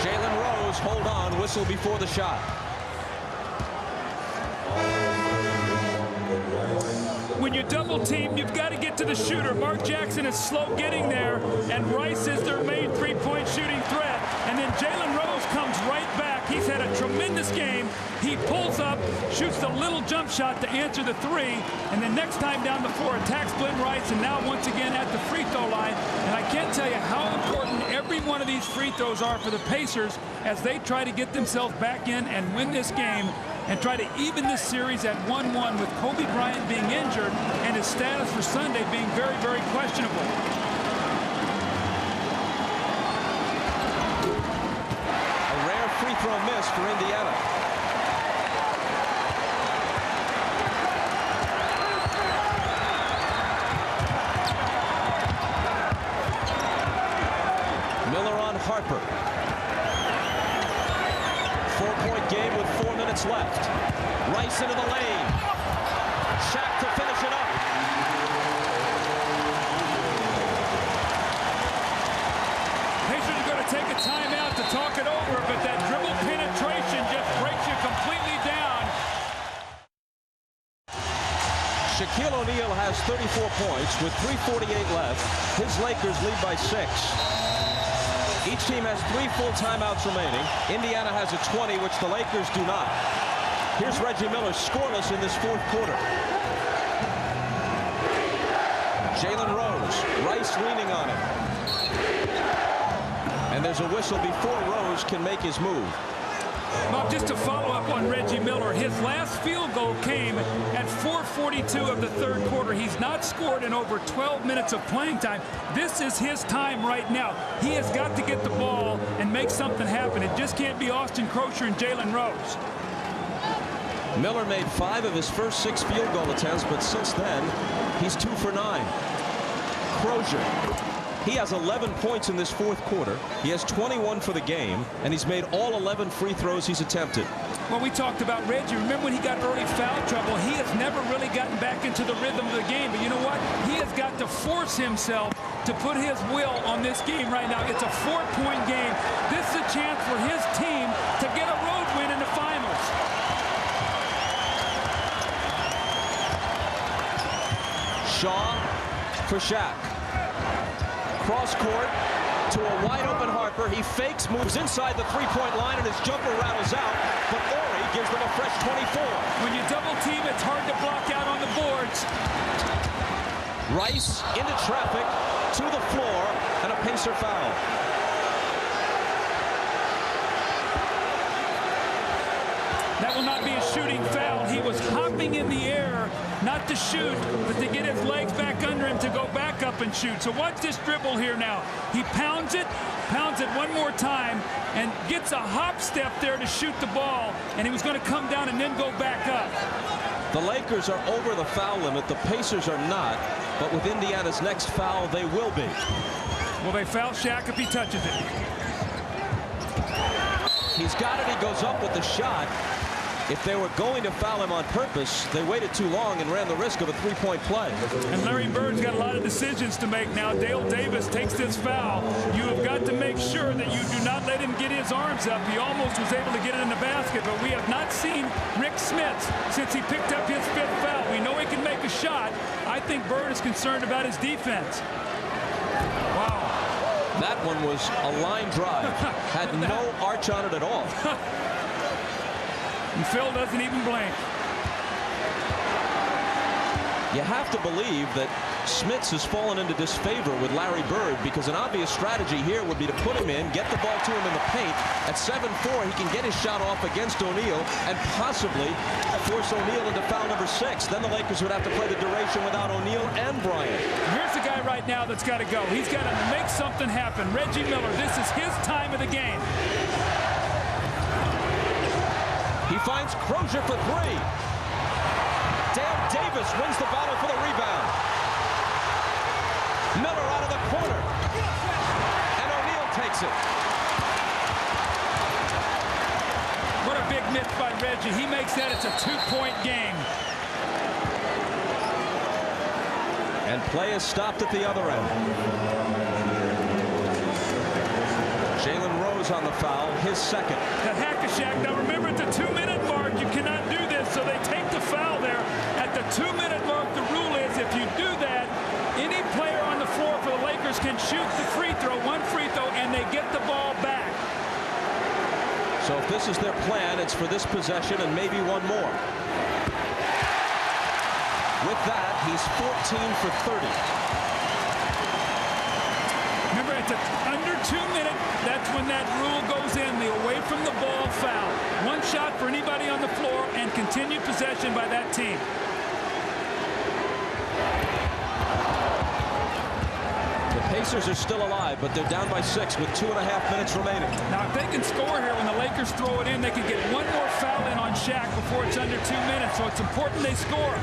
Jalen Rose, hold on, whistle before the shot. When you double team, you've got to get to the shooter. Mark Jackson is slow getting there, and Rice is their main 3-point shooting threat. And then Jalen Rose comes right back. He's had a tremendous game. He pulls up, shoots the little jump shot to answer the 3, and then next time down the floor attacks Glen Rice, and now once again at the free throw line. And I can't tell you how important every one of these free throws are for the Pacers as they try to get themselves back in and win this game and try to even this series at 1-1 with Kobe Bryant being injured and his status for Sunday being very, very questionable. A rare free throw miss for Indiana. Harper. 4-point game with 4 minutes left. Rice into the lane. Shaq to finish it up. Pacers are going to take a timeout to talk it over, but that dribble penetration just breaks you completely down. Shaquille O'Neal has 34 points with 3:48 left. His Lakers lead by 6. Each team has 3 full timeouts remaining. Indiana has a 20, which the Lakers do not. Here's Reggie Miller scoreless in this 4th quarter. Jalen Rose, Rice leaning on him. And there's a whistle before Rose can make his move. Bob, just to follow up on Reggie Miller, his last field goal came at 4:42 of the 3rd quarter. He's not scored in over 12 minutes of playing time. This is his time right now. He has got to get the ball and make something happen. It just can't be Austin Croshere and Jalen Rose. Miller made 5 of his first 6 field goal attempts, but since then, he's 2 for 9. Croshere. He has 11 points in this 4th quarter. He has 21 for the game, and he's made all 11 free throws he's attempted. Well, we talked about Reggie. Remember when he got early foul trouble? He has never really gotten back into the rhythm of the game. But you know what? He has got to force himself to put his will on this game right now. It's a 4-point game. This is a chance for his team to get a road win in the finals. Shaw for Shaq. Cross court to a wide open Harper. He fakes, moves inside the 3-point line, and his jumper rattles out. But Horry gives them a fresh 24. When you double team, it's hard to block out on the boards. Rice into traffic to the floor, and a Pacer foul. That will not be a shooting foul. He was hopping in the air, not to shoot, but to get his legs back under him to go back up and shoot. So watch this dribble here now. He pounds it one more time, and gets a hop step there to shoot the ball, and he was going to come down and then go back up. The Lakers are over the foul limit. The Pacers are not, but with Indiana's next foul, they will be. Will they foul Shaq if he touches it? He's got it. He goes up with the shot. If they were going to foul him on purpose, they waited too long and ran the risk of a 3-point play. And Larry Bird's got a lot of decisions to make now. Dale Davis takes this foul. You have got to make sure that you do not let him get his arms up. He almost was able to get it in the basket, but we have not seen Rick Smits since he picked up his 5th foul. We know he can make a shot. I think Bird is concerned about his defense. Wow. That one was a line drive. Had no arch on it at all. And Phil doesn't even blink. You have to believe that Smits has fallen into disfavor with Larry Bird, because an obvious strategy here would be to put him in, get the ball to him in the paint. At 7-4, he can get his shot off against O'Neal and possibly force O'Neal into foul number 6. Then the Lakers would have to play the duration without O'Neal and Bryant. Here's the guy right now that's got to go. He's got to make something happen. Reggie Miller, this is his time of the game. He finds Croshere for 3. Dale Davis wins the battle for the rebound. Miller out of the corner. And O'Neal takes it. What a big miss by Reggie. He makes that. It's a 2-point game. And play is stopped at the other end. Jalen Rose on the foul, his 2nd. That hack-a-shack. Now remember, at the 2-minute mark, you cannot do this, so they take the foul there. At the 2-minute mark, the rule is if you do that, any player on the floor for the Lakers can shoot the free throw, 1 free throw, and they get the ball back. So if this is their plan, it's for this possession and maybe one more. With that, he's 14 for 30. Remember, it's under 2 minutes. That's when that rule goes in, the away from the ball foul. 1 shot for anybody on the floor and continued possession by that team. The Pacers are still alive, but they're down by 6 with 2.5 minutes remaining. Now, if they can score here when the Lakers throw it in, they can get 1 more foul in on Shaq before it's under 2 minutes, so it's important they score.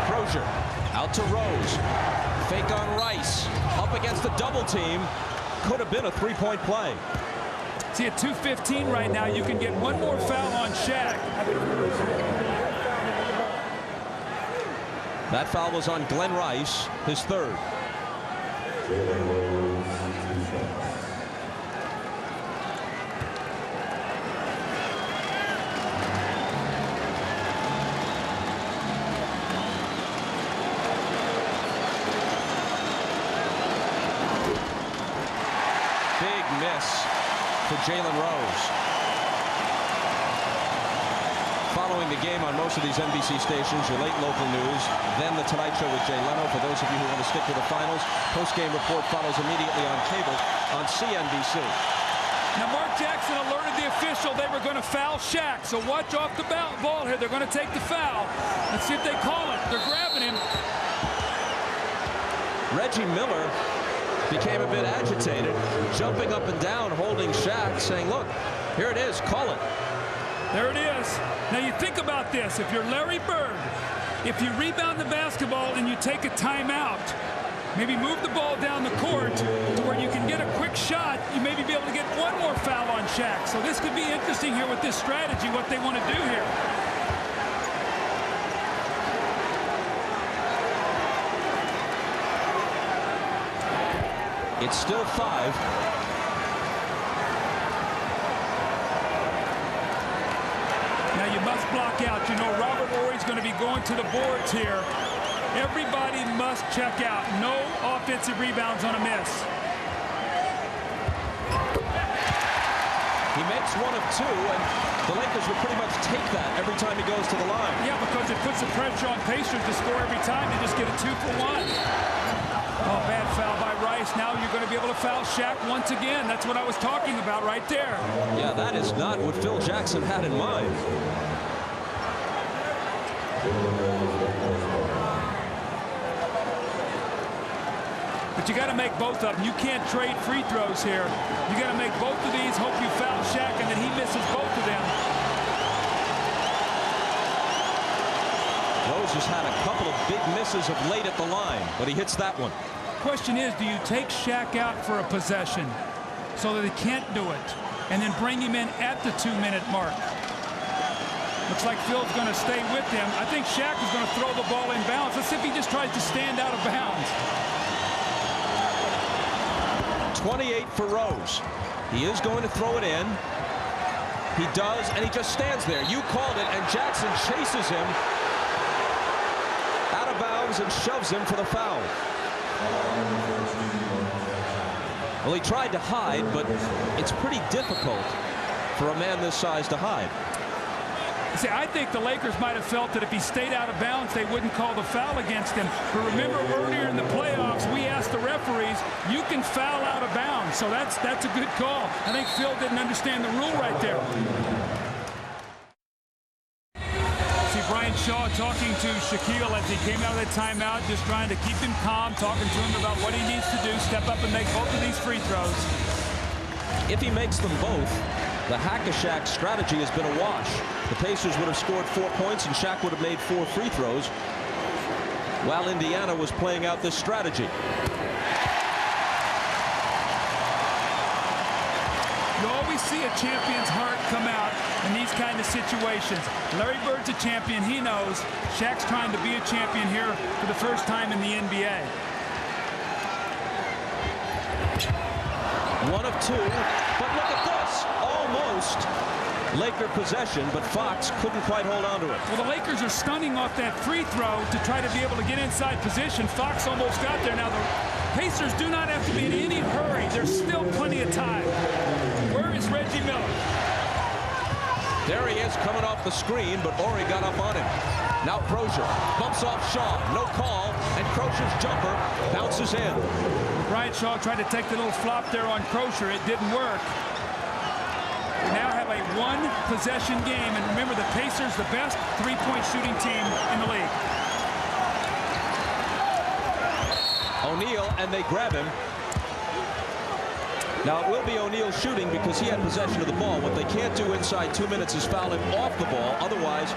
Croshere out to Rose. Fake on Rice. Up against the double team. Could have been a three-point play. See, at 2:15 right now, you can get one more foul on Shaq. That foul was on Glen Rice, his third. Big miss for Jalen Rose. Following the game on most of these NBC stations, your late local news, then The Tonight Show with Jay Leno. For those of you who want to stick to the finals, post-game report follows immediately on cable on CNBC. Now, Mark Jackson alerted the official they were going to foul Shaq, so watch off the ball here. They're going to take the foul. Let's see if they call it. They're grabbing him. Reggie Miller became a bit agitated, jumping up and down, holding Shaq, saying, look, here it is, call it. There it is. Now you think about this. If you're Larry Bird, if you rebound the basketball and you take a timeout, maybe move the ball down the court to where you can get a quick shot, you maybe be able to get one more foul on Shaq. So this could be interesting here with this strategy, what they want to do here. It's still 5. Now you must block out. You know Robert Horry's going to be going to the boards here. Everybody must check out. No offensive rebounds on a miss. He makes 1 of 2, and the Lakers will pretty much take that every time he goes to the line. Yeah, because it puts the pressure on Pacers to score every time. You just get a 2 for 1. Oh, bad foul by Rice. Now you're going to be able to foul Shaq once again. That's what I was talking about right there. Yeah, that is not what Phil Jackson had in mind. But you got to make both of them. You can't trade free throws here. You got to make both of these, hope you foul Shaq, and then he misses both of them. Rose has had a couple of big misses of late at the line, but he hits that one. Question is, do you take Shaq out for a possession so that he can't do it, and then bring him in at the 2-minute mark? Looks like Phil's going to stay with him. I think Shaq is going to throw the ball in bounds. Let's see if he just tries to stand out of bounds. 28 for Rose. He is going to throw it in. He does, and he just stands there. You called it, and Jackson chases him out of bounds and shoves him for the foul. Well, he tried to hide, but it's pretty difficult for a man this size to hide. See, I think the Lakers might have felt that if he stayed out of bounds, they wouldn't call the foul against him. But remember, earlier in the playoffs, we asked the referees, you can foul out of bounds. So that's a good call. I think Phil didn't understand the rule right there. See Bryant Shaw talking to Shaquille as he came out of the timeout, just trying to keep him calm, talking to him about what he needs to do, step up and make both of these free throws. If he makes them both, the hack-a-Shaq strategy has been a wash. The Pacers would have scored 4 points, and Shaq would have made 4 free throws, while Indiana was playing out this strategy. You always see a champion's heart come out in these kind of situations. Larry Bird's a champion. He knows. Shaq's trying to be a champion here for the first time in the NBA. 1 of 2, but look at this. Almost Laker possession, but Fox couldn't quite hold on to it. Well, the Lakers are stunning off that free throw to try to be able to get inside position. Fox almost got there. Now, the Pacers do not have to be in any hurry. There's still plenty of time. Where is Reggie Miller? There he is coming off the screen, but Horry got up on him. Now Croshere bumps off Shaw. No call, and Croshere's jumper bounces in. Bryant Shaw tried to take the little flop there on Croshere. It didn't work. We now have a 1-possession game, and remember, the Pacers, the best three-point shooting team in the league. O'Neal, and they grab him. Now, it will be O'Neal shooting because he had possession of the ball. What they can't do inside 2 minutes is foul him off the ball. Otherwise,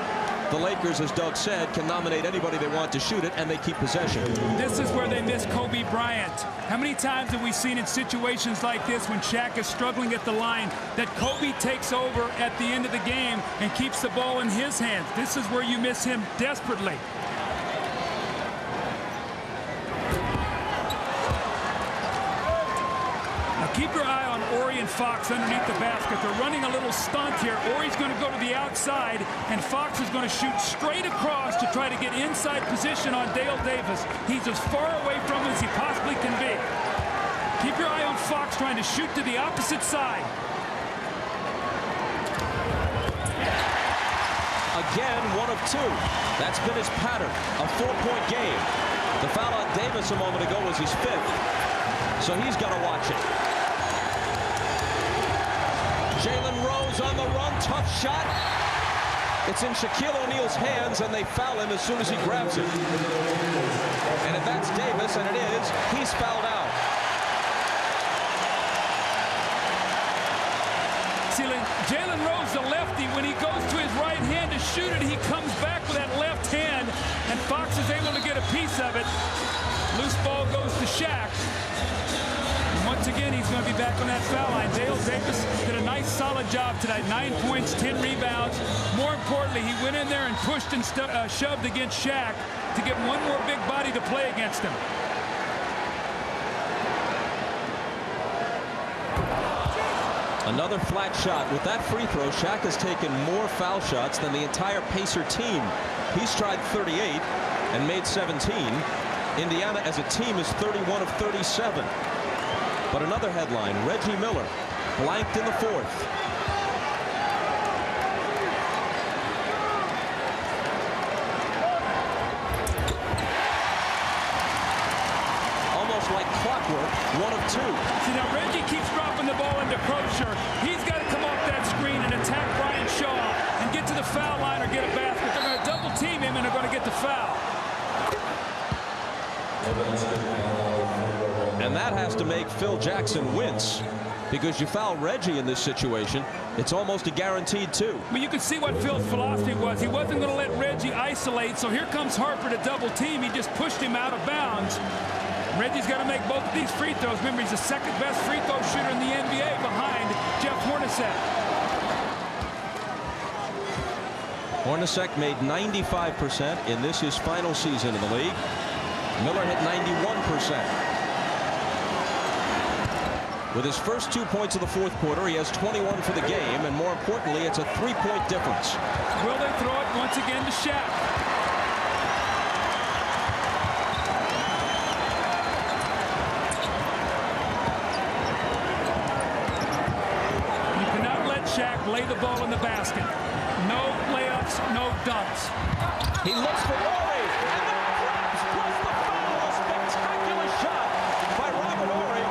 the Lakers, as Doug said, can nominate anybody they want to shoot it, and they keep possession. This is where they miss Kobe Bryant. How many times have we seen in situations like this when Shaq is struggling at the line that Kobe takes over at the end of the game and keeps the ball in his hands? This is where you miss him desperately. Keep your eye on Horry and Fox underneath the basket. They're running a little stunt here. Horry's going to go to the outside, and Fox is going to shoot straight across to try to get inside position on Dale Davis. He's as far away from him as he possibly can be. Keep your eye on Fox trying to shoot to the opposite side. Again, 1 of 2. That's been his pattern. A 4-point game. The foul on Davis a moment ago was his 5th. So he's got to watch it. Jalen Rose on the run, tough shot. It's in Shaquille O'Neal's hands, and they foul him as soon as he grabs it. And if that's Davis, and it is, he's fouled out. See, Jalen Rose, the lefty, when he goes to his right hand to shoot it, he comes back with that left hand, and Fox is able to get a piece of it. Loose ball goes to Shaq. Once again, he's going to be back on that foul line. Dale Davis did a nice, solid job tonight. 9 points, 10 rebounds. More importantly, he went in there and pushed and shoved against Shaq to get one more big body to play against him. Another flat shot. With that free throw, Shaq has taken more foul shots than the entire Pacer team. He's tried 38 and made 17. Indiana as a team is 31 of 37. But another headline, Reggie Miller blanked in the 4th. Almost like clockwork, 1 of 2. See, now Reggie keeps dropping the ball into Croshere. He's got to come off that screen and attack Bryant and get to the foul line or get a basket. They're going to double team him and they're going to get the foul. And that has to make Phil Jackson wince, because you foul Reggie in this situation, it's almost a guaranteed 2. Well, you can see what Phil's philosophy was. He wasn't going to let Reggie isolate, so here comes Harper to double team. He just pushed him out of bounds. Reggie's got to make both of these free throws. Remember, he's the 2nd best free throw shooter in the NBA behind Jeff Hornacek. Hornacek made 95% in this his final season in the league. Miller hit 91%. With his first 2 points of the 4th quarter, he has 21 for the game, and more importantly, it's a 3-point difference. Will they throw it once again to Shaq? You cannot let Shaq lay the ball in the basket. No layups, no dunks. He looks for Horry, and the Crabs plus the foul. A spectacular shot by Robert Horry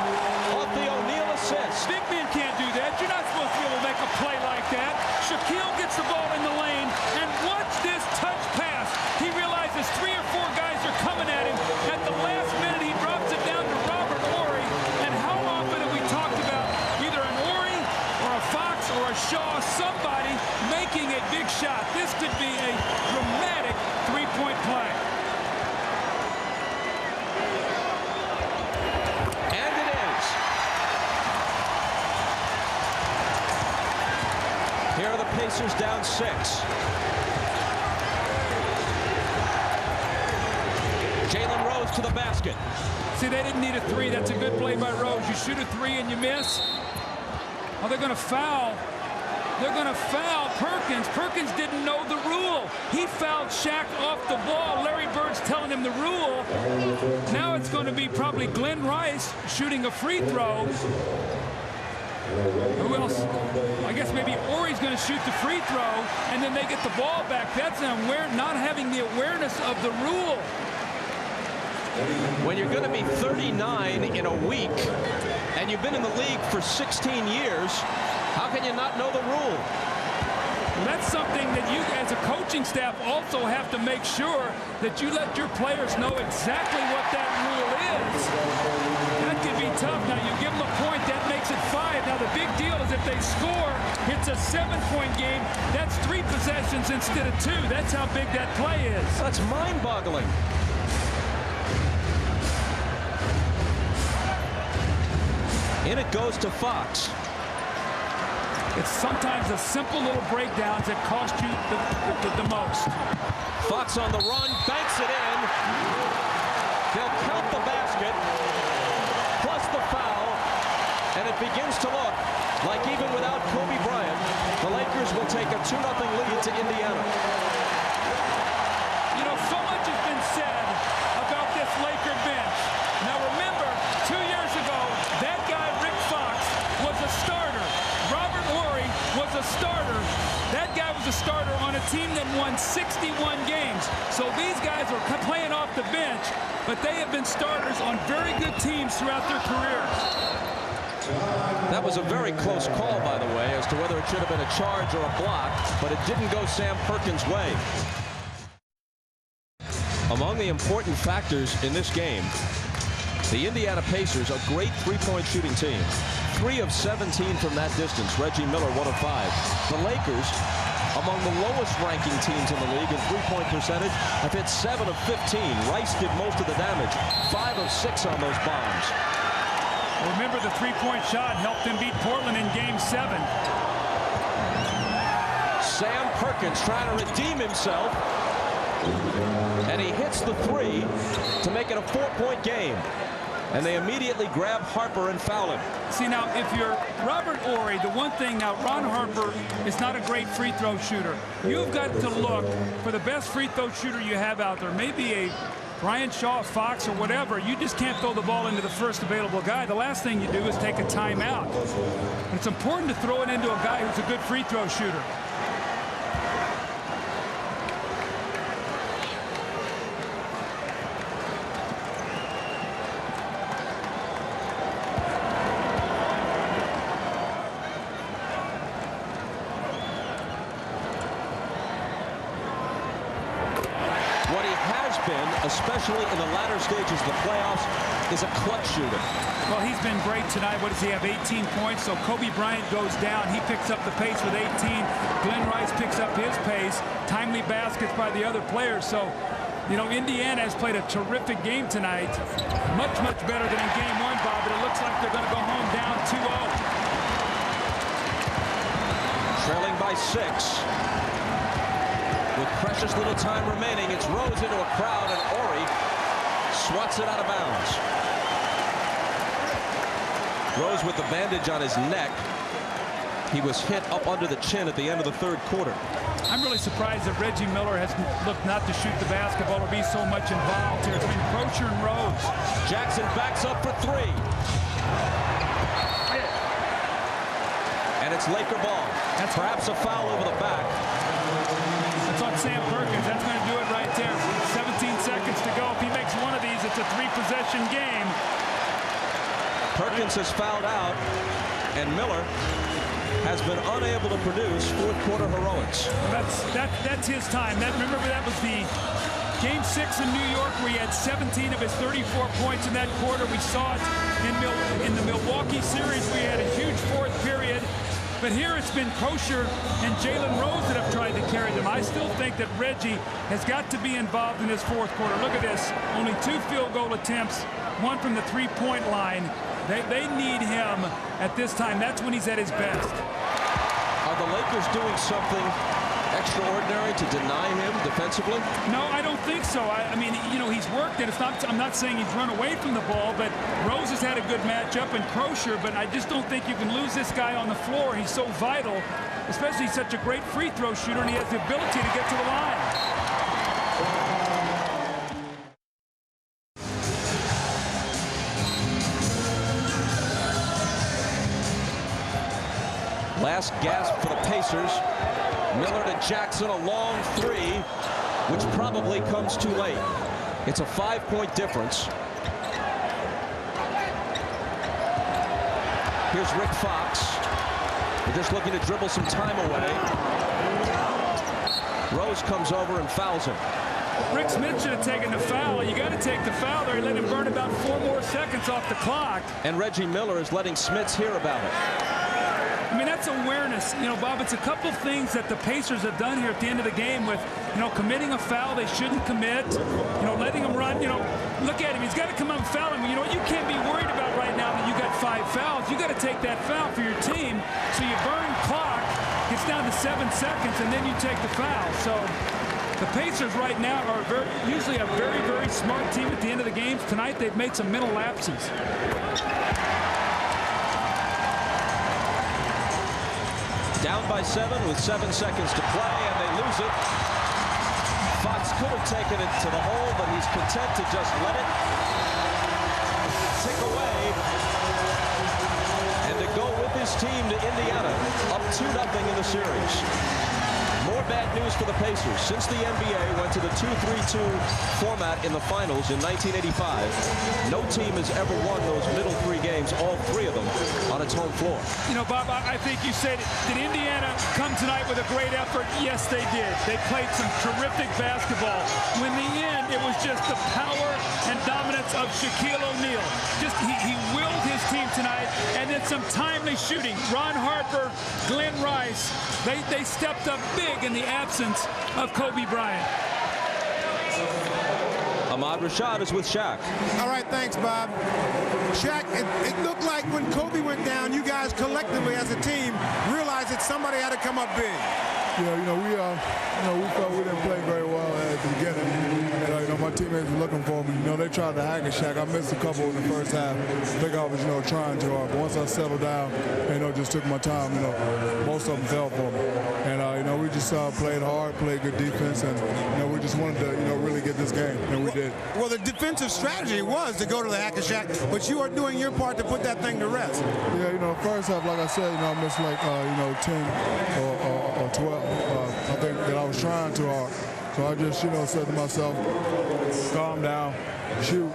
off the O'Neal assist. Big men can't do that. You're not supposed to be able to make a play like that. Shaquille gets the ball in the lane, and watch this touch pass. He realizes 3 or 4 guys are coming at him. At the last minute, he drops it down to Robert Horry. And how often have we talked about either an Horry or a Fox or a Shaw, somebody making a big shot? This could be a dramatic 3-point play. And it is. Here are the Pacers down 6. Jalen Rose to the basket. See, they didn't need a 3. That's a good play by Rose. You shoot a 3 and you miss. Oh, they're going to foul. They're going to foul Perkins. Perkins didn't know the rule. He fouled Shaq off the ball. Larry Bird's telling him the rule. Now it's going to be probably Glen Rice shooting a free throw. Who else? I guess maybe Horry's going to shoot the free throw, and then they get the ball back. That's not having the awareness of the rule. When you're going to be 39 in a week, and you've been in the league for 16 years, how can you not know the rule? Well, that's something that you as a coaching staff also have to make sure that you let your players know exactly what that rule is. That could be tough. Now you give them a point, that makes it 5. Now, the big deal is if they score, it's a 7-point game. That's 3 possessions instead of 2. That's how big that play is. That's mind-boggling. In it goes to Fox. It's sometimes the simple little breakdowns that cost you the most. Fox on the run, banks it in. They'll count the basket, plus the foul, and it begins to look like even without Kobe Bryant, the Lakers will take a 2-0 lead to Indiana. You know, so much has been said about this Laker bench. Now remember, 2 years ago, that guy, Rick Fox, was a starter. Robert Horry was a starter. That guy was a starter on a team that won 61 games. So these guys are playing off the bench, but they have been starters on very good teams throughout their careers. That was a very close call, by the way, as to whether it should have been a charge or a block, but it didn't go Sam Perkins' way. Among the important factors in this game, the Indiana Pacers, a great three-point shooting team. 3 of 17 from that distance. Reggie Miller, 1 of 5. The Lakers, among the lowest ranking teams in the league in three-point percentage, have hit 7 of 15. Rice did most of the damage. 5 of 6 on those bombs. Remember, the three-point shot helped them beat Portland in Game 7. Sam Perkins trying to redeem himself. And he hits the 3 to make it a 4-point game. And they immediately grab Harper and foul him. See, now, if you're Robert Horry, the one thing now, Ron Harper is not a great free throw shooter. You've got to look for the best free throw shooter you have out there. Maybe a Bryant, Shaw, Fox, or whatever. You just can't throw the ball into the first available guy. The last thing you do is take a timeout. And it's important to throw it into a guy who's a good free throw shooter. Especially in the latter stages of the playoffs, is a clutch shooter. Well, he's been great tonight. What does he have? 18 points. So Kobe Bryant goes down. He picks up the pace with 18. Glen Rice picks up his pace. Timely baskets by the other players. So, you know, Indiana has played a terrific game tonight. Much, much better than in Game 1, Bob. But it looks like they're going to go home down 2-0. Trailing by 6. With precious little time remaining, it's Rose into a crowd, and Horry swats it out of bounds. Rose with the bandage on his neck. He was hit up under the chin at the end of the 3rd quarter. I'm really surprised that Reggie Miller has looked not to shoot the basketball or be so much involved here. It's been Croshere and Rose. Jackson backs up for 3. And it's Laker ball. That's perhaps a foul over the back. It's on Sam Perkins. That's going to do it right there. 17 seconds to go. If he makes one of these, it's a 3-possession game. Perkins has fouled out, and Miller has been unable to produce 4th-quarter heroics. That's his time. Remember, that was the Game 6 in New York where he had 17 of his 34 points in that quarter. We saw it in the Milwaukee series. We had a huge 4th period. But here it's been Croshere and Jalen Rose that have tried to carry them. I still think that Reggie has got to be involved in this 4th quarter. Look at this. Only 2 field goal attempts, 1 from the 3-point line. They need him at this time. That's when he's at his best. Are the Lakers doing something extraordinary to deny him defensively? No, I don't think so. I mean, you know, he's worked it. I'm not saying he's run away from the ball, but Rose has had a good matchup and Croshere, but I just don't think you can lose this guy on the floor. He's so vital, especially such a great free throw shooter, and he has the ability to get to the line. Last gasp for the Pacers. Miller to Jackson, a long 3, which probably comes too late. It's a 5-point difference. Here's Rick Fox. They're just looking to dribble some time away. Rose comes over and fouls him. Rick Smits should have taken the foul. You got to take the foul there. He let him burn about 4 more seconds off the clock. And Reggie Miller is letting Smits hear about it. I mean, that's awareness. You know, Bob, it's a couple things that the Pacers have done here at the end of the game with, you know, committing a foul they shouldn't commit, you know, letting them run. You know, look at him. He's got to come up and foul him. You know what you can't be worried about right now that you got 5 fouls. You got to take that foul for your team. So you burn clock, gets down to 7 seconds, and then you take the foul. So the Pacers right now are usually a very, very smart team at the end of the games. Tonight they've made some mental lapses. Down by 7 with 7 seconds to play, and they lose it. Fox could have taken it to the hole, but he's content to just let it tick away and to go with his team to Indiana, up 2-0 in the series. More bad news for the Pacers. Since the NBA went to the 2-3-2 format in the finals in 1985, no team has ever won those middle 3 games, all 3 of them, on its home floor. You know, Bob, I think you said, did Indiana come tonight with a great effort? Yes, they did. They played some terrific basketball. When the end, it was just the power and dominance of Shaquille O'Neal. Just he willed his team tonight, and then some timely shooting. Ron Harper, Glen Rice, they stepped up big in the absence of Kobe Bryant. Ahmad Rashad is with Shaq. All right, thanks, Bob. Shaq, it looked like when Kobe went down, you guys collectively as a team realized that somebody had to come up big. Yeah, we felt we didn't play very well at the beginning. And, my teammates were looking for me. They tried to hack at Shaq. I missed a couple in the first half. I think I was, trying too hard. But once I settled down, just took my time, most of them fell for me. And, we just played hard, played good defense, and, we just wanted to, really get this game, and we did. Well, the defensive strategy was to go to the hack and Shaq, but you are doing your part to put that thing to rest. Yeah, first half, like I said, I missed like, 10 or 12. I think that I was trying too hard. So I just, said to myself, calm down, shoot.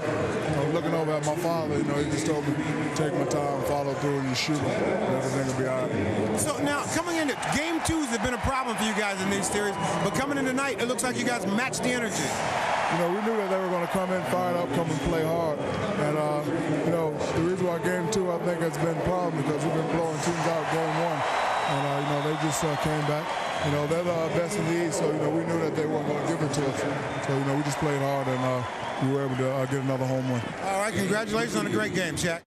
Looking over at my father, he just told me, take my time, follow through, and shoot, and everything will be all right. So now, coming into game 2s have been a problem for you guys in these series, but coming in tonight, it looks like you guys matched the energy. We knew that they were going to come in, fired up, come and play hard. And, the reason why game 2, I think, has been a problem because we've been blowing teams out game 1. And, they just came back. They're the best in the East, so, we knew that they weren't going to give it to us. So, we just played hard, and we were able to get another home win. All right, congratulations on a great game, Shaq.